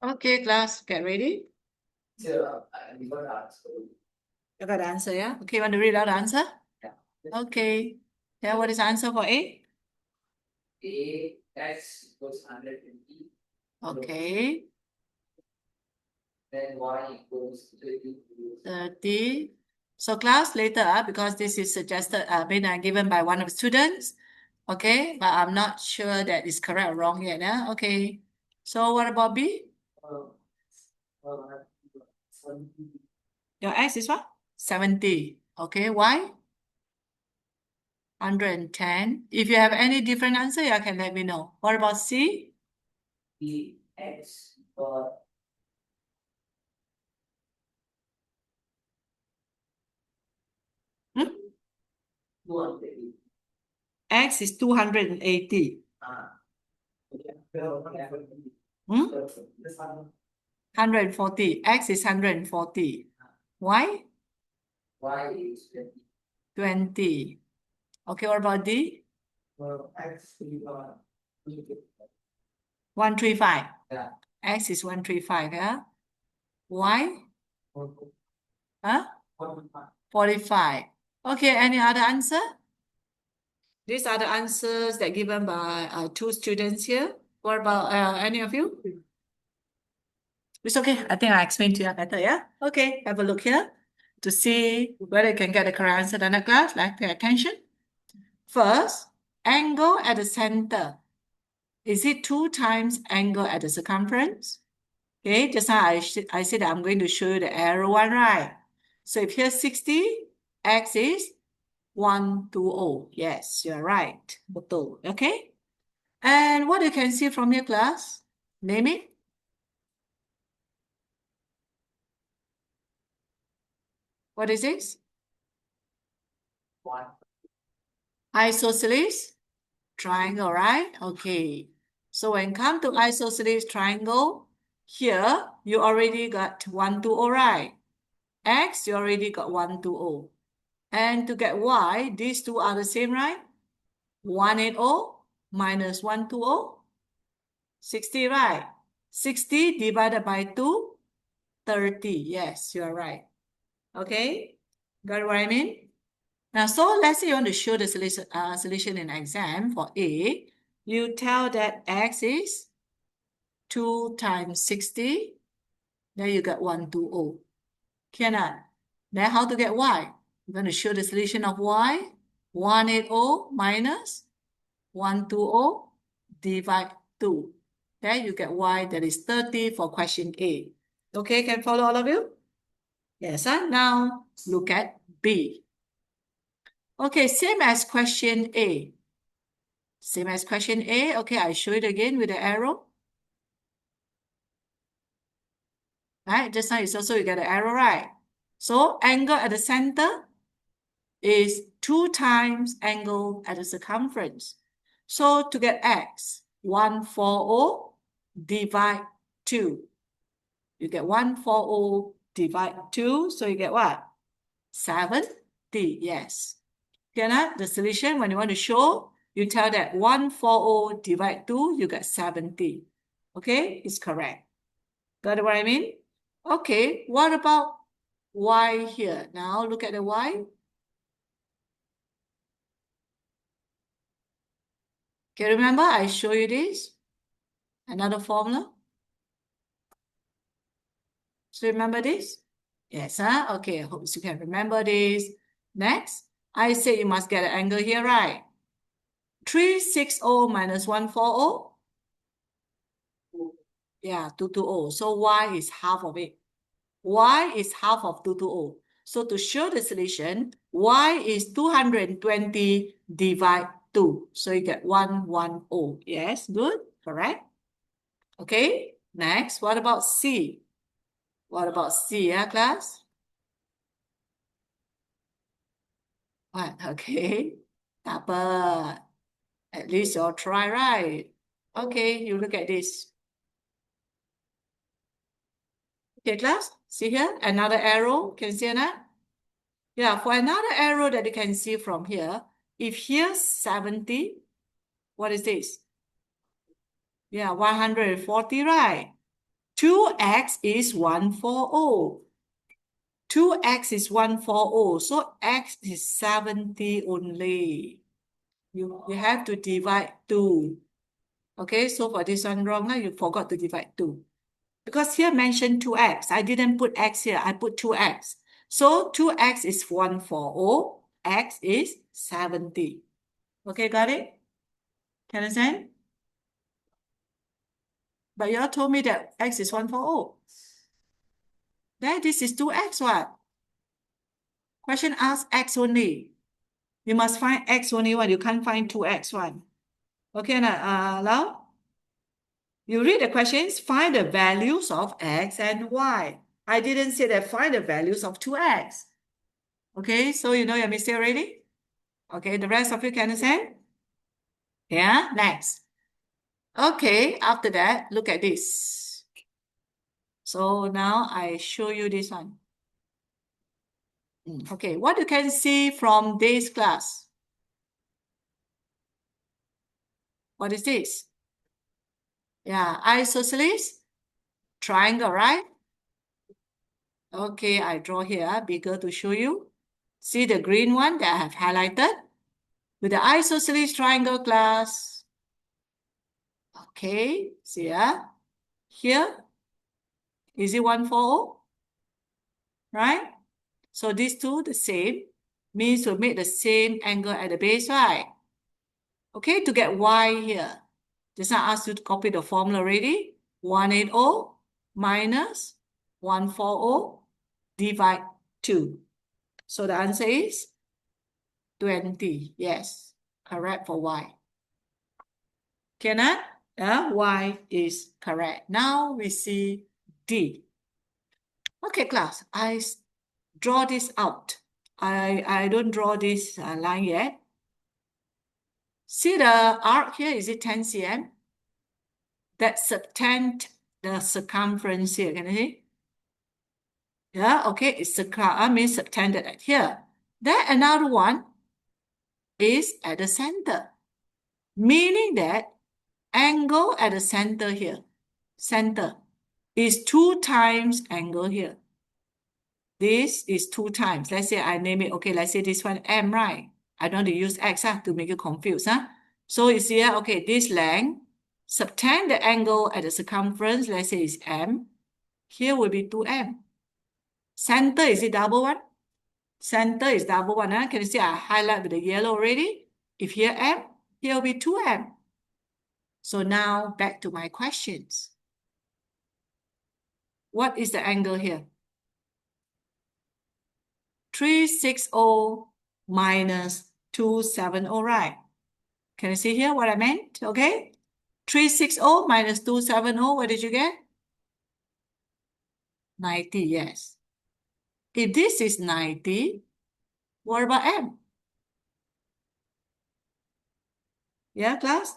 Okay, class, get ready. You got the answer, yeah? Okay, want to read out the answer? Okay. Yeah, what is the answer for A?
X equals 120.
Okay,
Then Y equals 30.
30. So class later, because this is suggested, given by one of the students. Okay, but I'm not sure that is correct or wrong yet. Okay. So what about B?
Uh, 70.
Your X is what? 70. Okay, Y? 110. If you have any different answer, you can let me know. What about C?
The X
Hmm?
280.
X is 280. Hmm? 140. X is 140. Y?
Y is 20.
20. Okay, what about D?
X is
135.
yeah.
X is 135, yeah? Y? Huh? 45. Okay, any other answer? These are the answers that given by two students here. What about any of you? It's okay. I think I explained to you better, yeah? Okay, have a look here to see whether you can get the correct answer in the class. Like, pay attention. First, angle at the center. Is it 2 times angle at the circumference? Okay, just now I said that I'm going to show you the arrow one, right? So if here's 60, X is 120. Yes, you're right. Betul. Okay? And what you can see from your class? Name it. What is this?
One.
Isosceles triangle, right? Okay. So when come to isosceles triangle, here you already got 120, right? X, you already got 120. And to get Y, these two are the same, right? 180 minus 120, 60, right? 60 divided by 2, 30. Yes, you're right. Okay, got what I mean? Now, so let's say you want to show the solution in exam for A. You tell that X is 2 times 60. Then you get 120. Cannot. Then how to get Y? You're going to show the solution of Y. 180 minus 120 divide 2. Then you get Y, that is 30 for question A. Okay, can follow all of you? Yes, now look at B. Okay, same as question A. Same as question A. Okay, I show it again with the arrow. Right, just now it's also you get the arrow, right? So angle at the center is 2 times angle at the circumference. So to get X, 140 divide 2. You get 140 divide 2, so you get what? 70, yes. Cannot? The solution, when you want to show, you tell that 140 divide 2, you get 70. Okay, it's correct. Got what I mean? Okay, what about Y here? Now look at the Y. Okay, remember I show you this? Another formula? So remember this? Yes, huh? Okay, I hope you can remember this. Next, I say you must get an angle here, right? 360 minus 140. Yeah, 220. So Y is half of it. Y is half of 220. So to show the solution, Y is 220 divide 2. So you get 110. Yes, good, correct. Okay, next, what about C? What about C, yeah, class? What? Okay, but at least you'll try, right? Okay, you look at this. Okay, class, see here, another arrow, can you see that? Yeah, for another arrow that you can see from here, if here's 70, what is this? Yeah, 140, right? 2x is 140. 2x is 140, so x is 70 only. You have to divide 2. Okay, so for this one wrong, now you forgot to divide 2. Because here mentioned 2x. I didn't put x here, I put 2x. So 2x is 140, x is 70. Okay, got it? Can you understand? But you all told me that x is 140. Then this is 2x what? Question asks x only. You must find x only one. You can't find 2x one. Okay, now, Lau? You read the questions, find the values of x and y. I didn't say that find the values of 2x. Okay, so you know your mistake already? Okay, the rest of you can understand? Yeah, next. Okay, after that, look at this. So now I show you this one. Okay, what you can see from this class? What is this? Yeah, isosceles triangle, right? Okay, I draw here bigger to show you. See the green one that I have highlighted? With the isosceles triangle class. Okay, see here, is it 140? Right? So these two the same, means we make the same angle at the base, right? Okay, to get y here, just now I asked you to copy the formula already. 180 minus 140 divide 2. So the answer is 20. Yes, correct for y. Can I? Y is correct. Now we see D. Okay, class, I draw this out. I don't draw this line yet. See the arc here, is it 10 cm? That subtend the circumference here, can you see? Yeah, okay, it's means subtended at here. Then another one is at the center, meaning that angle at the center here, center, is 2 times angle here. This is 2 times. Let's say I name it, okay, let's say this one M, right? I don't want to use X to make you confused. So you see, okay, this length, subtend the angle at the circumference, let's say is M. Here will be 2M. Center, is it double one? Center is double one. Can you see I highlight with the yellow already? If here M, here will be 2M. So now back to my questions. What is the angle here? 360 minus 270, right? Can you see here what I meant? Okay. 360 minus 270, what did you get? 90, yes. If this is 90, what about M? Yeah, class?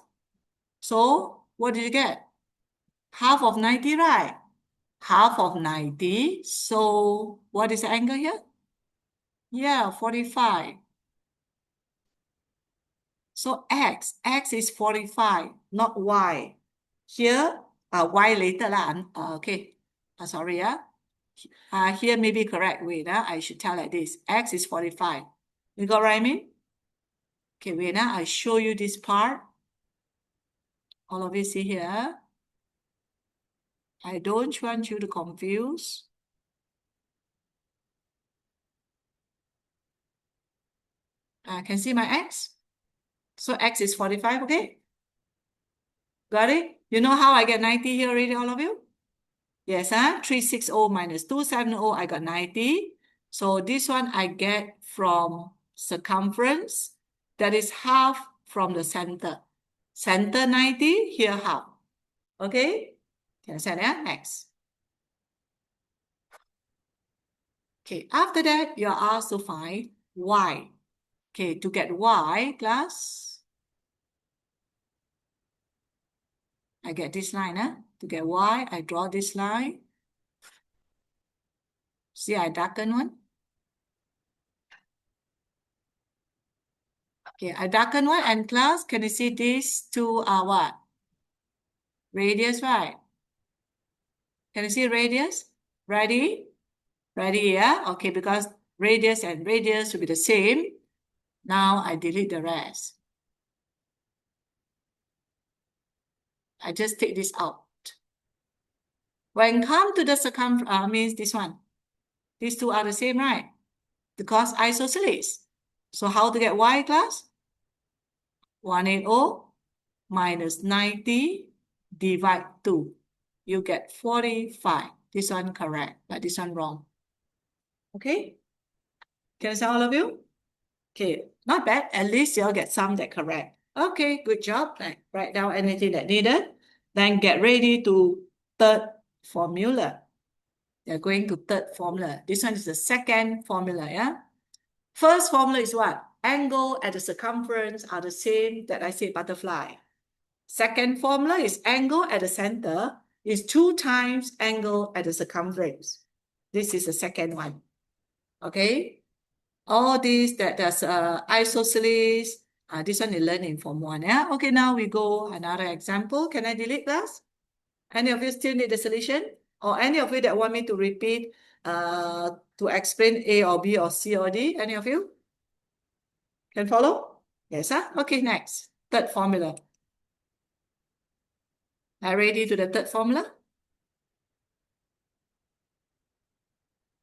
So, what did you get? Half of 90, right? Half of 90. So, what is the angle here? Yeah, 45. So, X is 45, not Y. Here, Y later lah. Okay. Sorry, here may be correct. Wait, I should tell like this. X is 45. You got what I mean? Okay, wait, I show you this part. All of you see here. I don't want you to confuse. Can see my X? So X is 45, okay? Got it? You know how I get 90 here already, all of you? Yes, 360 minus 270, I got 90. So this one I get from circumference. That is half from the center. Center 90, here half. Okay? Can I say that? Next. Okay, after that, you're asked to find y. Okay, to get y, class, I get this line. To get y, I draw this line. See, I darken one. Okay, I darken one, and class, can you see these two are what? Radius, right? Can you see radius? Ready? Ready, yeah? Okay, because radius and radius will be the same. Now I delete the rest. I just take this out. When come to the circumference, means this one. These two are the same, right? Because isosceles. So how to get y, class? 180 minus 90 divide 2. You get 45. This one correct, but this one wrong. Okay? Can I say all of you? Okay, not bad. At least you'll get some that correct. Okay, good job. Write down anything that needed. Then get ready to third formula. They're going to third formula. This one is the second formula, yeah? First formula is what? Angle at the circumference are the same that I said butterfly. Second formula is angle at the center is 2 times angle at the circumference. This is the second one. Okay? All these that there's isosceles. This one you learn in Form 1. Yeah? Okay, now we go another example. Can I delete class? Any of you still need the solution? Or any of you that want me to repeat to explain A or B or C or D? Any of you? Can follow? Yes, huh? Okay, next. Third formula. Are ready to the third formula?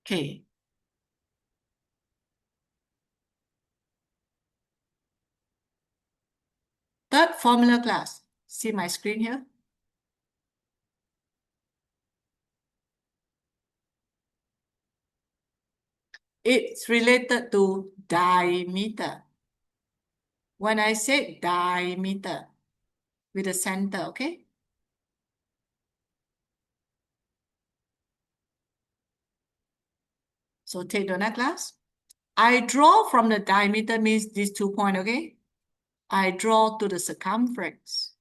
Okay. Third formula, class. See my screen here? It's related to diameter. When I say diameter, with the center, okay? So take the next class. I draw from the diameter means these 2 points, okay? I draw to the circumference.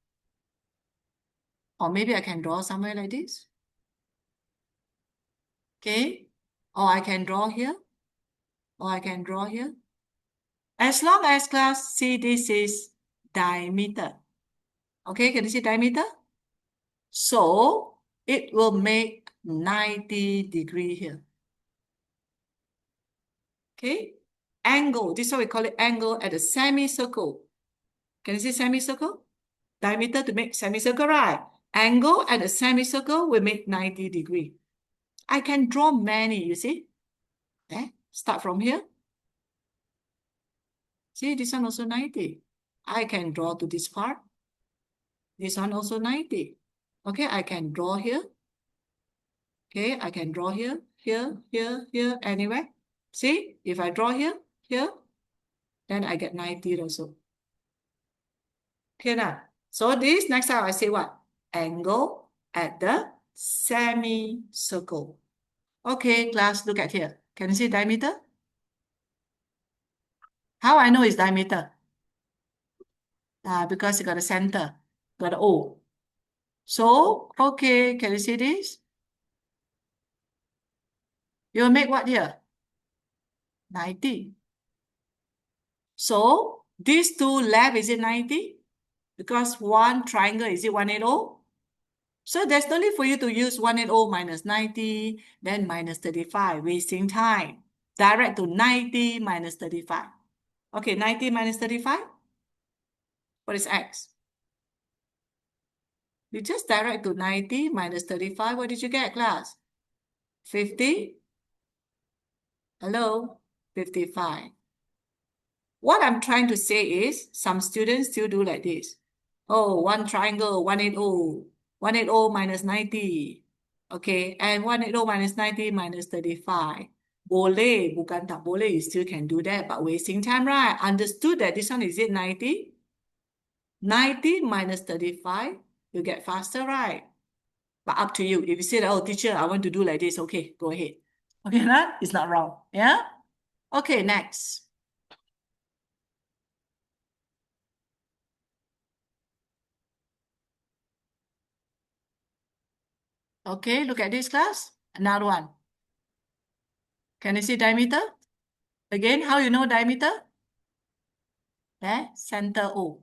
Or maybe I can draw somewhere like this. Okay? Or I can draw here. Or I can draw here. As long as class see this is diameter. Okay, can you see diameter? So it will make 90 degree here. Okay? Angle, this is what we call it angle at a semicircle. Can you see semicircle? Diameter to make semicircle, right? Angle at a semicircle will make 90 degree. I can draw many, you see? Okay, start from here. See, this one also 90. I can draw to this part. This one also 90. Okay, I can draw here. Okay, I can draw here, here, anywhere. See, if I draw here, then I get 90 also. Okay, now. So this, next time I say what? Angle at the semicircle. Okay, class, look at here. Can you see diameter? How I know it's diameter? Because you got a center, got an O. So, okay, can you see this? You will make what here? 90. So, these two left, is it 90? Because one triangle, is it 180? So there's no need for you to use 180 minus 90, then minus 35, wasting time. Direct to 90 minus 35. Okay, 90 minus 35? What is x? You just direct to 90 minus 35. What did you get, class? 50? Hello? 55. What I'm trying to say is, some students still do like this. Oh, one triangle, 180. 180 minus 90. Okay, and 180 minus 90 minus 35. Boleh, bukan tak boleh, you still can do that, but wasting time, right? Understood that this one is it 90? 90 minus 35, you get faster, right? But up to you. If you say that, oh, teacher, I want to do like this, okay, go ahead. Okay, that is not wrong, yeah? Okay, next. Okay, look at this, class. Another one. Can you see diameter? Again, how you know diameter? center O.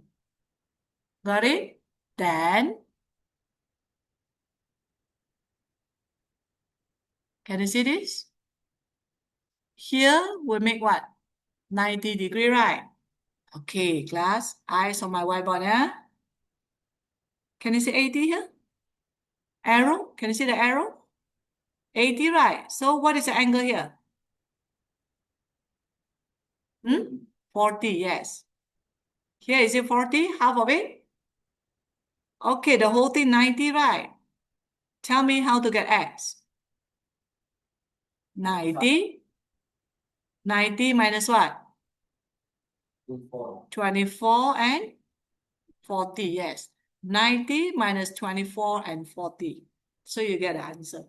Got it? Then, can you see this? Here we make what? 90 degree, right? Okay, class, eyes on my whiteboard, yeah? Can you see 80 here? Arrow? Can you see the arrow? 80, right? So what is the angle here? 40, yes. Here is it 40? Half of it? Okay, the whole thing 90, right? Tell me how to get x. 90. 90 minus what? 24 and 40, yes. 90 minus 24 and 40. So you get the answer.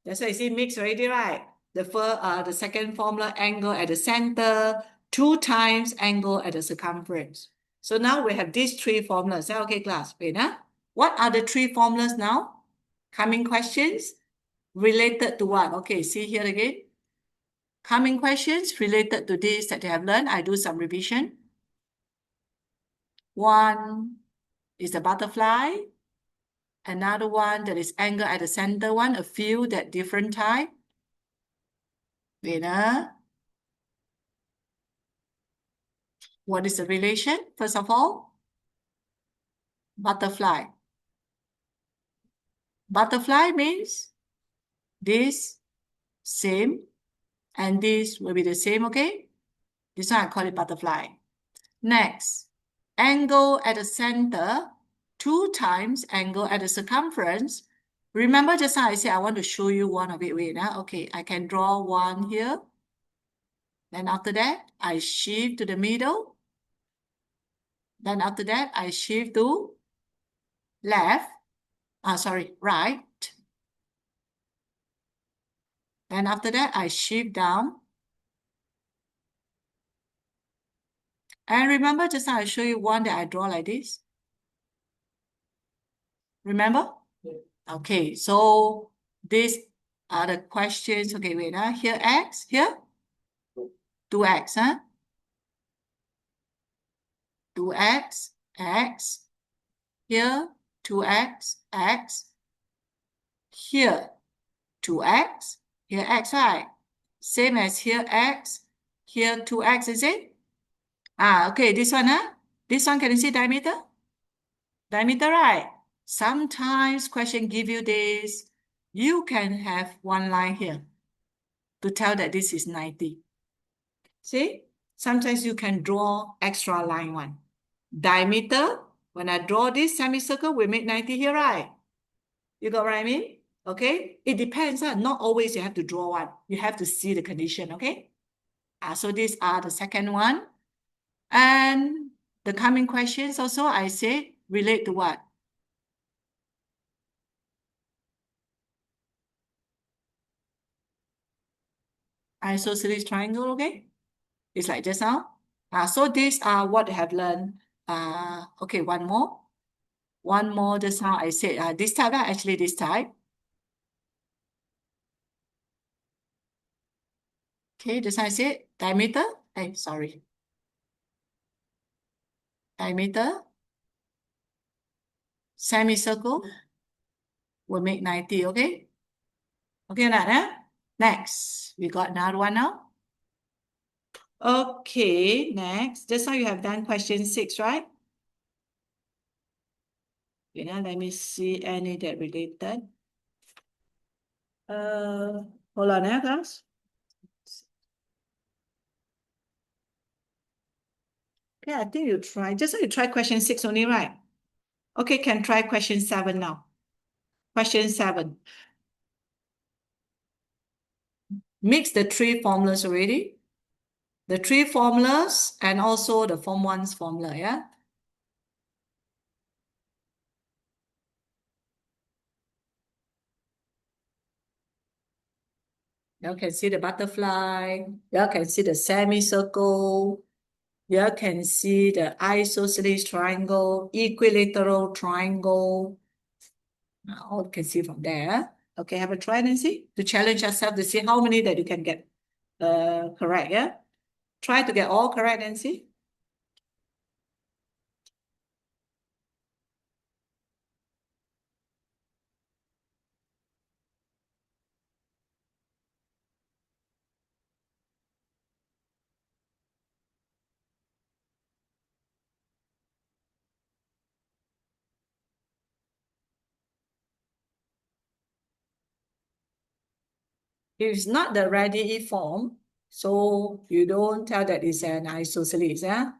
That's why you see mix already, right? The second formula, angle at the center, 2 times angle at the circumference. So now we have these 3 formulas. Okay, class, wait, huh? What are the 3 formulas now? Coming questions related to what? Okay, see here again. Coming questions related to this that they have learned. I do some revision. One is the butterfly. Another one that is angle at the center one, a few that different type. Winner. What is the relation? First of all, butterfly. Butterfly means this same and this will be the same, okay? This one I call it butterfly. Next, angle at the center, 2 times angle at the circumference. Remember just now I said I want to show you one of it. Wait, okay, I can draw one here. Then after that, I shift to the middle. Then after that, I shift to left. Right. Then after that, I shift down. And remember just now I show you one that I draw like this. Remember?
Yeah.
Okay, so these are the questions. Okay, wait, here x, here 2x, 2x, x, here 2x, x, here 2x, here x, right? Same as here x, here 2x, is it? Okay, this one, This one, can you see diameter? Diameter, right? Sometimes question give you this. You can have one line here to tell that this is 90. See? Sometimes you can draw extra line one. Diameter, when I draw this semicircle, we make 90 here, right? You got what I mean? Okay? It depends. Not always you have to draw one. You have to see the condition, okay? So these are the second one. And the coming questions also, I say, relate to what? Isosceles triangle, okay? It's like just now. So these are what I have learned. Okay, one more. One more just now I said this type, actually this type. Okay, just now I said diameter. Sorry. Diameter. Semicircle will make 90, okay? Okay, next, we got another one now. Okay, next. Just now you have done question 6, right? Okay, now let me see any that related. Hold on, guys. Okay, I think you try. Just so you try question 6 only, right? Okay, can try question 7 now. Question 7. Mix the 3 formulas already. The 3 formulas and also the Form 1's formula, yeah? You can see the butterfly. You can see the semicircle. You can see the isosceles triangle, equilateral triangle. All you can see from there. Okay, have a try and see to challenge yourself to see how many that you can get correct, yeah? Try to get all correct and see. If it's not the Radii form, so you don't tell that it's an isosceles, yeah?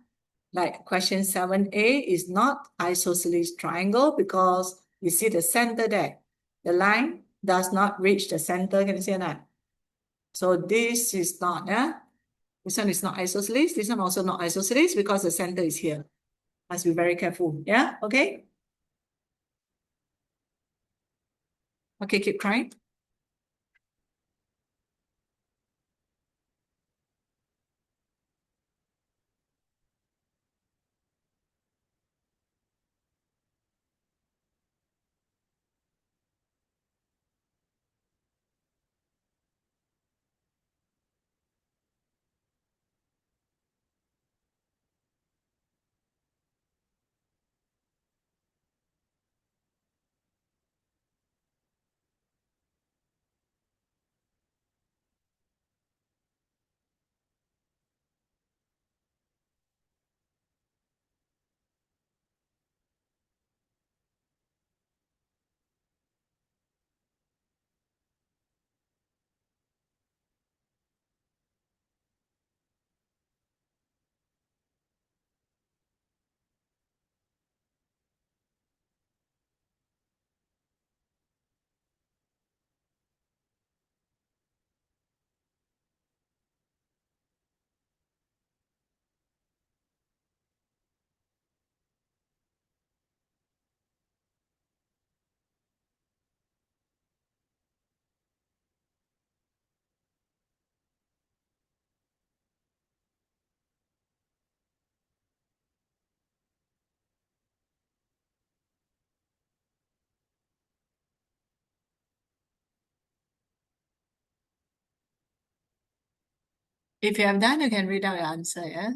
Like question 7a is not isosceles triangle because you see the center there. The line does not reach the center, can you see that? So this is not, yeah? This one is not isosceles. This one also not isosceles because the center is here. Must be very careful, yeah? Okay? Okay, keep trying. If you have done, you can read out your answer, yeah?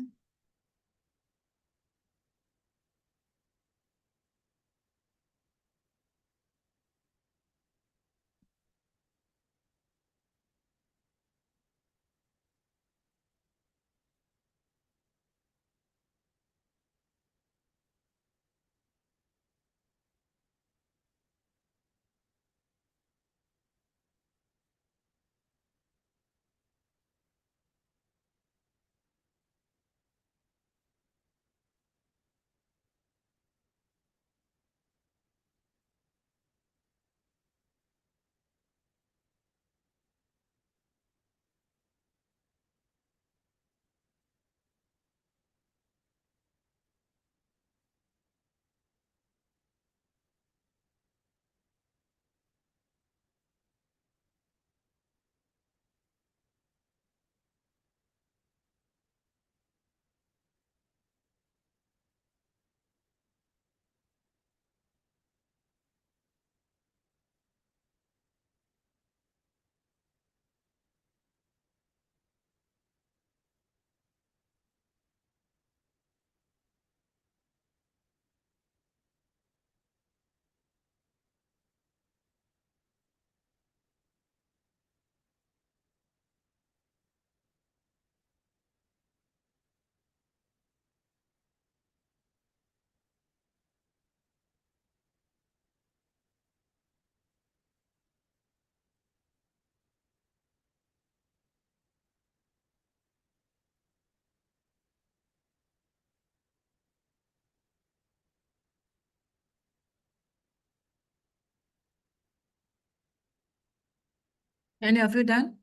Any of you done?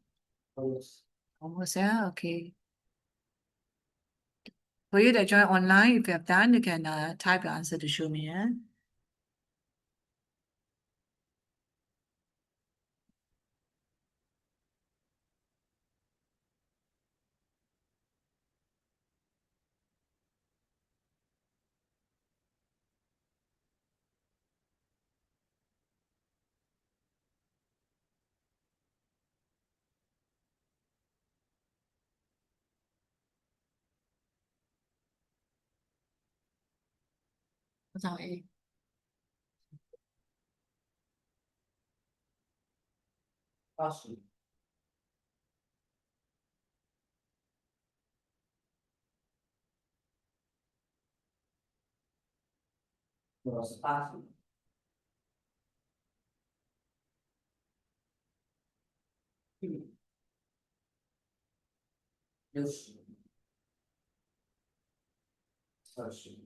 Almost, yeah, okay. For you that join online, if you have done, you can type your answer to show me, yeah? What's our A?
Awesome. Was awesome. 60 40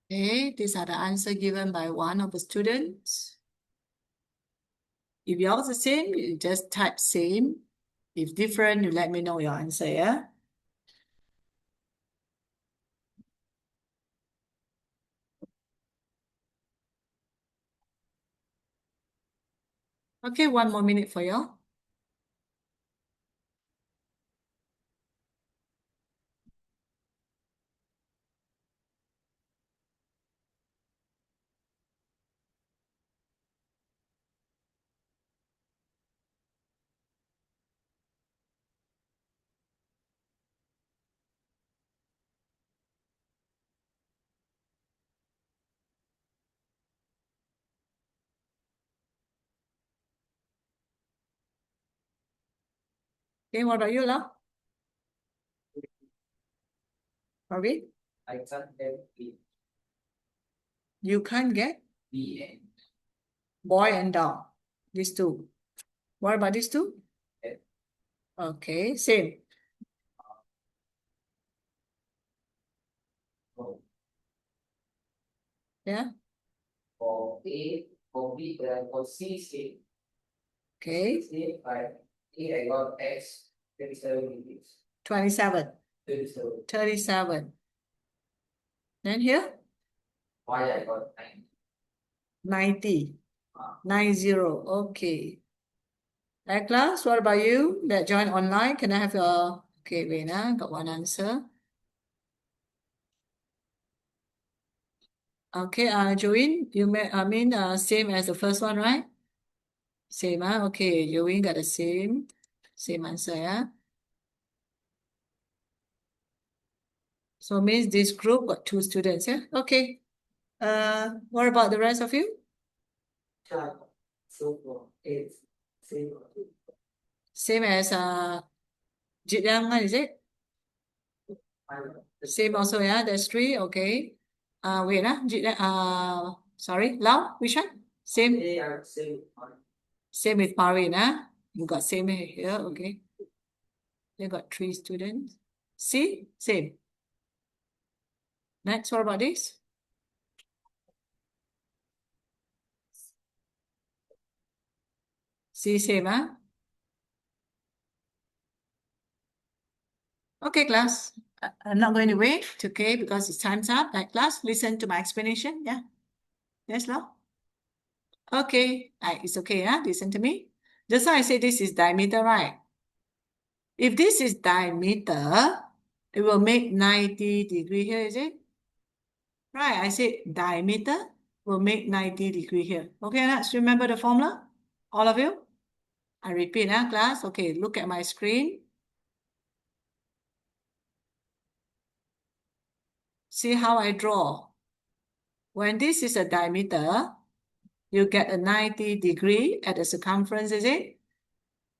Okay, these are the answer given by one of the students. If yours the same, you just type same. If different, you let me know your answer, yeah? Okay, 1 more minute for you. Okay, what about you, Lau? Marvin?
I can't get B.
You can't get
B and
boy and dog. These two. What about these two?
F.
Okay, same.
O.
Yeah,
For A, for B, for C, C.
okay.
C, 5. A, I got X, 37 degrees.
27,
37.
37. Then here,
Y, I got 9.
90,
Ah.
90. Okay. Right, class, what about you that joined online? Can I have your, okay, wait, got one answer. Okay, Joanne, you same as the first one, right? Same, okay, Joanne got the same answer, yeah? So means this group got 2 students, yeah? Okay. What about the rest of you?
5, 4, 8, 0.
Same as Jit Yang, is it? Same also, yeah, there's 3, okay. Wait, sorry, Lau, which one? Same,
They are same.
same with Marvin, You got same here, okay. You got 3 students. C, same. Next, what about this? C, same, Okay, class. I'm not going to wait, okay, because it's time's up. Right, class, listen to my explanation, yeah? Yes, Lau? Okay, it's okay, listen to me. Just now I say this is diameter, right? If this is diameter, it will make 90 degree here, is it? Right, I said diameter will make 90 degree here. Okay, let's remember the formula, all of you. I repeat, class. Okay, look at my screen. See how I draw. When this is a diameter, you get a 90 degree at the circumference, is it?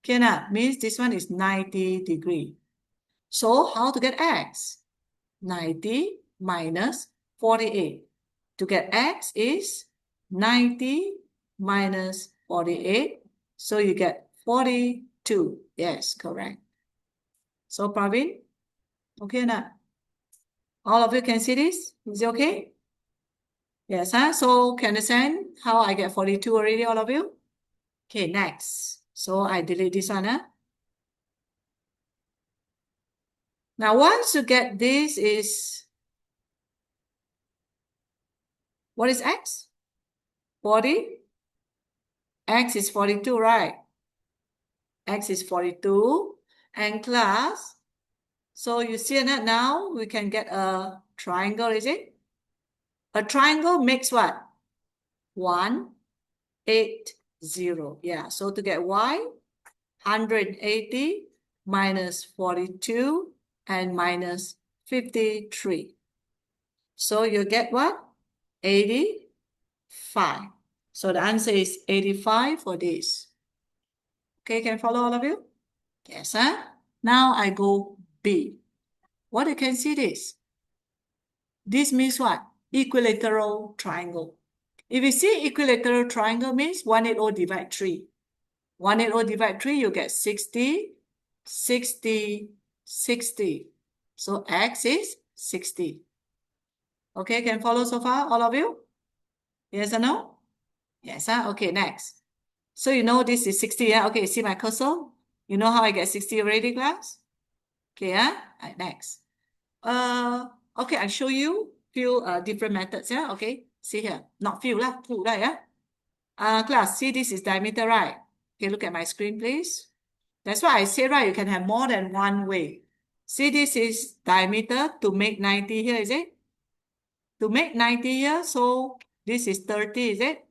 Okay, now means this one is 90 degree. So how to get x? 90 minus 48. To get x is 90 minus 48. So you get 42. Yes, correct. So Praveen, okay now? All of you can see this? Is it okay? Yes, so can you understand how I get 42 already, all of you? Okay, next. So I delete this one, Now once you get this is, what is x? 40? X is 42, right? X is 42. And class, so you see that now we can get a triangle, is it? A triangle makes what? 1, 8, 0. Yeah, so to get y, 180 minus 42 and minus 53. So you get what? 85. So the answer is 85 for this. Okay, can follow all of you? Yes, Now I go B. What you can see this? This means what? Equilateral triangle. If you see equilateral triangle means 180 divide 3. 180 divide 3, you get 60, 60, 60. So x is 60. Okay, can follow so far, all of you? Yes or no? Yes, huh? Okay, next. So you know this is 60, yeah? Okay, see my cursor? You know how I get 60 already, class? Okay, yeah? Right, next. Okay, I show you few different methods, yeah? Okay, see here. Not few lah, two lah, yeah? Class, see this is diameter, right? Okay, look at my screen, please. That's why I say, right, you can have more than one way. See, this is diameter to make 90 here, is it? To make 90 here, so this is 30, is it?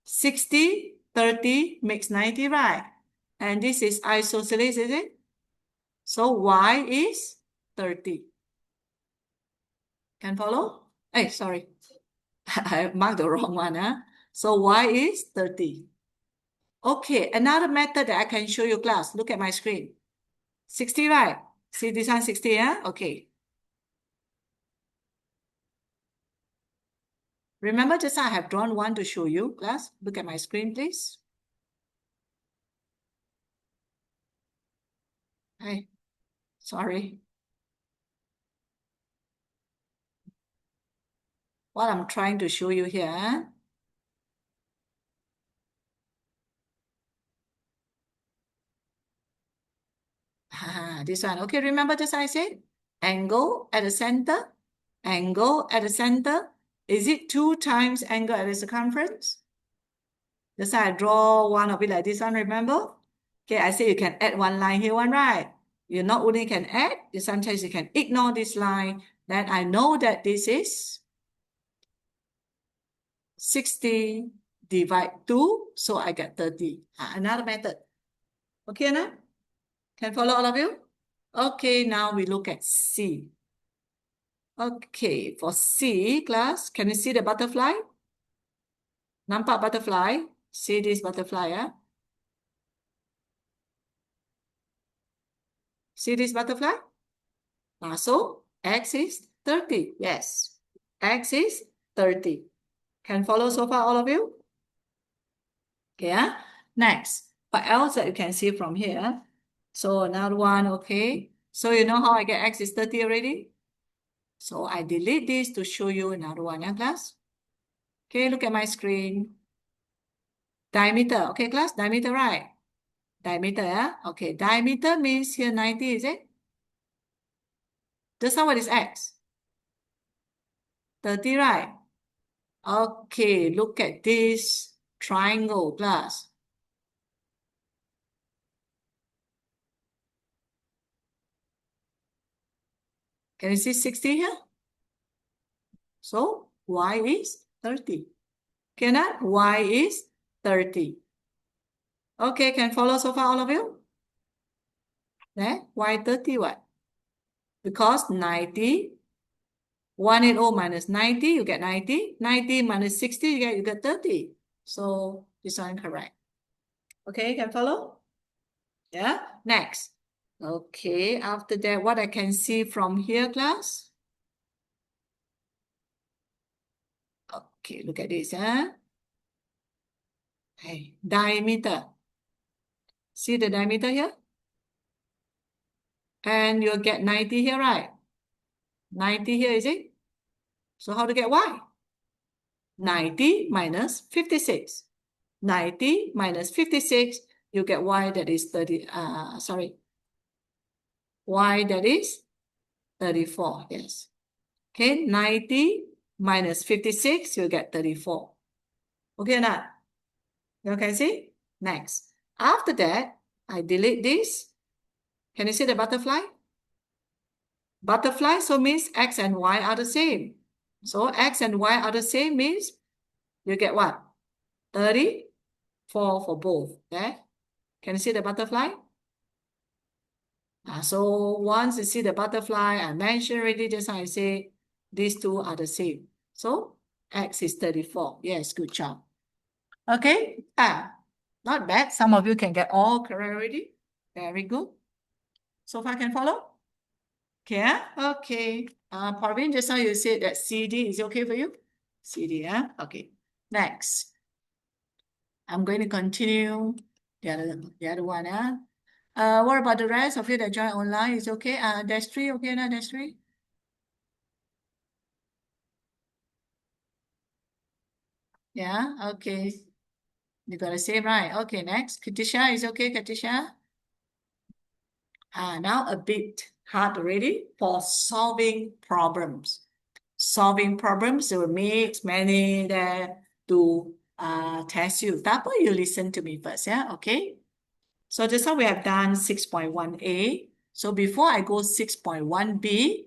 60, 30 makes 90, right? And this is isosceles, is it? So y is 30. Can follow? Hey, sorry. I marked the wrong one, huh? So y is 30. Okay, another method that I can show you, class. Look at my screen. 60, right? See this one, 60, yeah? Okay. Remember just I have drawn one to show you, class. Look at my screen, please. Hey, sorry. What I'm trying to show you here. This one. Okay, remember just I said angle at the center, angle at the center. Is it 2 times angle at the circumference? That's why I draw one of it like this one, remember? Okay, I say you can add one line here, one right. You not only can add, sometimes you can ignore this line. Then I know that this is 60 divide 2, so I get 30. Another method. Okay, now? Can follow all of you? Okay, now we look at C. Okay, for C, class, can you see the butterfly? Nampak butterfly? See this butterfly, yeah? See this butterfly? So x is 30. Yes, x is 30. Can follow so far, all of you? Okay, yeah? Next, what else that you can see from here? So another one, okay. So you know how I get x is 30 already? So I delete this to show you another one, yeah, class? Okay, look at my screen. Diameter, okay, class? Diameter, right? Diameter, yeah? Okay, diameter means here 90, is it? This one, what is x? 30, right? Okay, look at this triangle, class. Can you see 60 here? So y is 30. Can I? Y is 30. Okay, can follow so far, all of you? There, y 30 what? Because 90, 180 minus 90, you get 90. 90 minus 60, you get 30. So this one correct. Okay, can follow? Yeah, next. Okay, after that, what I can see from here, class? Okay, look at this, huh? Hey, diameter. See the diameter here? And you'll get 90 here, right? 90 here, is it? So how to get y? 90 minus 56. 90 minus 56, you get y that is 30, y that is 34, yes. Okay, 90 minus 56, you get 34. Okay or not? You can see? Next. After that, I delete this. Can you see the butterfly? Butterfly, so means x and y are the same. So x and y are the same means you get what? 34 for both. Okay? Can you see the butterfly? So once you see the butterfly, I mentioned already just I say these two are the same. So x is 34. Yes, good job. Okay, not bad. Some of you can get all correct already. Very good. So far can follow? Okay, okay. Parveen, just now you said that CD is okay for you? CD, yeah? Okay. Next. I'm going to continue the other one, yeah? What about the rest of you that join online? Is okay? Destry, okay now, Destry? Yeah, okay. You got the same, right? Okay, next. Katisha, is okay, Katisha? Now a bit hard already for solving problems. Solving problems, there will mix many there to test you. Tapi you listen to me first, yeah? Okay. So just now we have done 6.1a. So before I go 6.1b,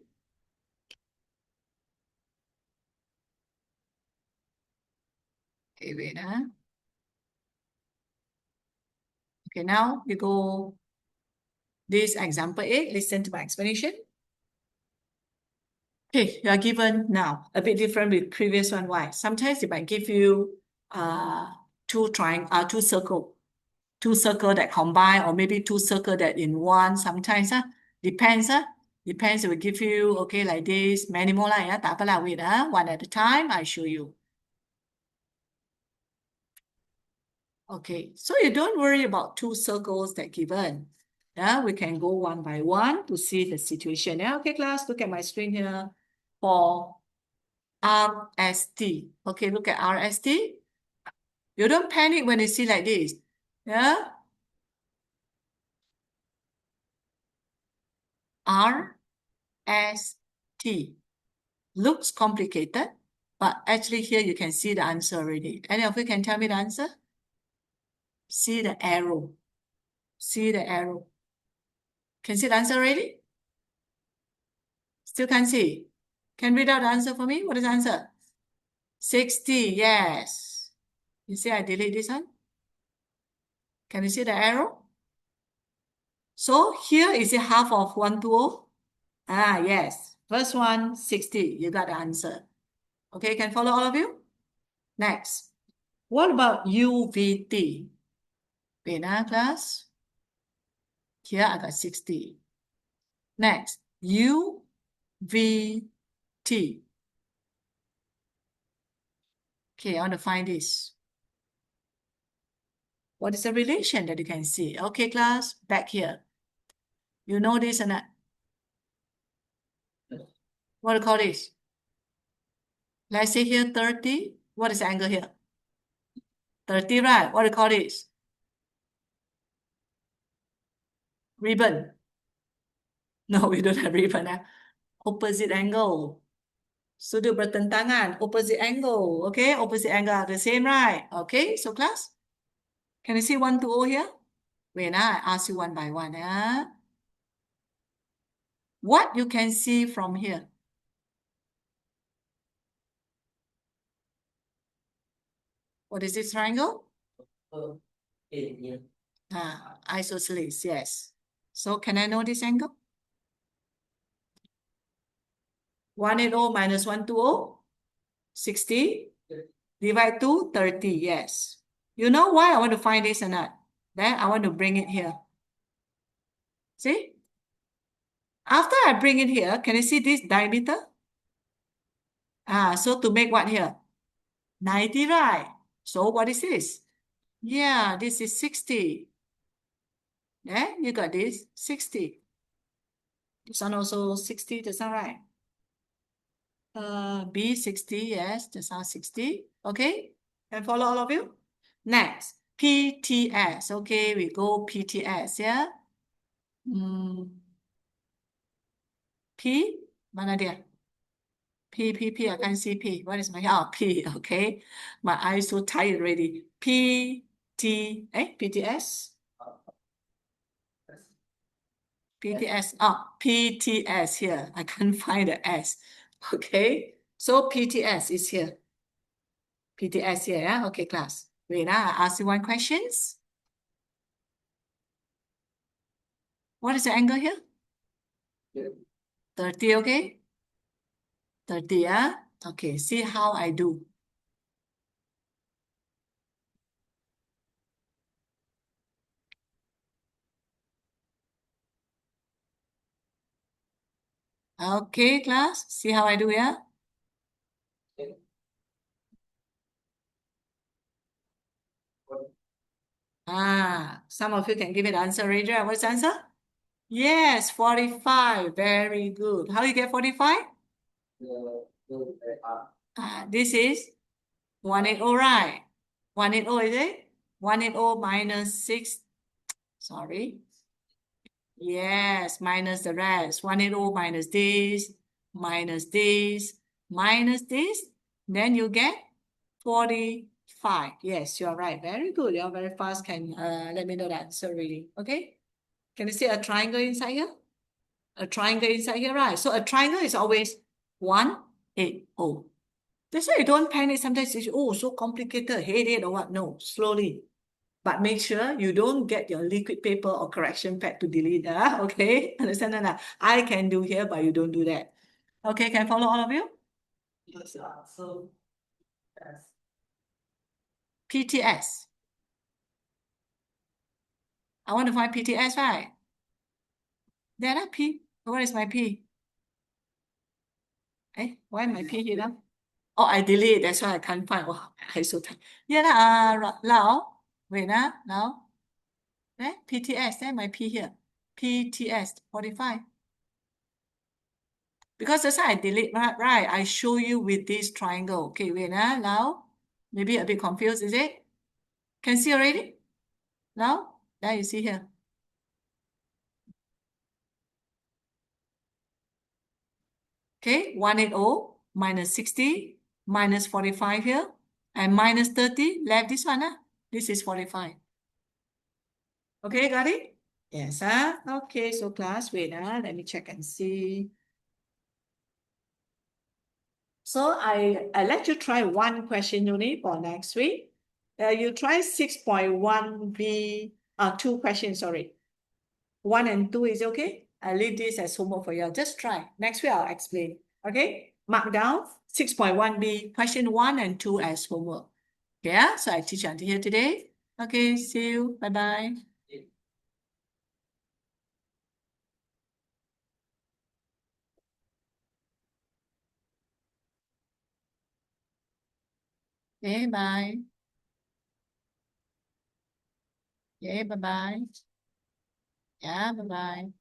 okay, wait, okay, now you go this example 8, listen to my explanation. Okay, you are given now a bit different with previous one. Why? Sometimes it might give you two circle that combine, or maybe two circle that in one. Sometimes depends depends. It will give you okay like this, many more like tak apa lah, wait one at a time. I show you. Okay, so you don't worry about two circles that given. Yeah, we can go one by one to see the situation. Yeah, okay, class, look at my screen here for RST. Okay, look at RST. You don't panic when you see like this. Yeah, RST. Looks complicated, but actually here you can see the answer already. Any of you can tell me the answer? See the arrow. See the arrow. Can see the answer already? Still can't see. Can read out the answer for me? What is the answer? 60, yes. You see I delete this one? Can you see the arrow? So here is it half of 120? Yes. First one, 60. You got the answer. Okay, can follow all of you? Next. What about UVT? Wait, class. Here I got 60. Next, UVT. Okay, I want to find this. What is the relation that you can see? Okay, class, back here. You know this and that? What do you call this? Let's say here 30. What is the angle here? 30, right? What do you call this? Ribbon. No, we don't have ribbon. Opposite angle. Sudut bertentangan. Opposite angle. Okay, opposite angle are the same, right? Okay, so class, can you see 1 to 0 here? Wait, I ask you one by one. What you can see from here? What is this triangle?
Yeah.
Isosceles, yes. So can I know this angle? 180 minus 120? 60? Divide 2, 30, yes. You know why I want to find this or not? Then I want to bring it here. See? After I bring it here, can you see this diameter? So to make what here? 90, right? So what is this? Yeah, this is 60. Then you got this, 60. This one also 60, that's all right. B 60, yes, that's all 60. Okay, and follow all of you. Next, PTS. Okay, we go PTS, yeah. P, mana dia? P, I can't see P. What is my, P, okay. My eyes so tired already. PTS? PTS, PTS here. I can't find the S. Okay, so PTS is here. PTS here, yeah? Okay, class. Wait, I ask you one questions. What is the angle here? 30, okay? 30, yeah? Okay, see how I do. Okay, class, see how I do here? Some of you can give it answer, raise your hand. What's the answer? Yes, 45. Very good. How you get 45? This is 180, right? 180, is it? 180 minus 6. Sorry. Yes, minus the rest. 180 minus this. Then you get 45. Yes, you're right. Very good. You're very fast. Can let me know the answer really. Okay. Can you see a triangle inside here? A triangle inside here, right? So a triangle is always 180. That's why you don't panic. Sometimes you say, oh, so complicated, hate it or what? No, slowly. But make sure you don't get your liquid paper or correction pad to delete. Okay? Understand that? I can do here, but you don't do that. Okay, can I follow all of you?
Yes, so yes.
PTS. I want to find PTS, right? There, P. Where is my P? Why my P here now? Oh, I delete. That's why I can't find. Oh, I so tired. Yeah, Lao. Wait, now. PTS. Then my P here. PTS 45. Because that's why I delete, right? I show you with this triangle. Okay, wait, now. Maybe a bit confused, is it? Can see already? Now? There you see here. Okay, 180 minus 60 minus 45 here. And minus 30, left this one. This is 45. Okay, got it? Yes, okay, so class, wait, let me check and see. So I let you try one question only for next week. You try 6.1b, 2 questions, sorry. 1 and 2 is okay? I leave this as homework for you. Just try. Next week I'll explain. Okay? Mark down 6.1b, question 1 and 2 as homework. Yeah, so I teach until here today. Okay, see you. Bye-bye. Okay, bye. Yeah, bye-bye. Yeah, bye-bye.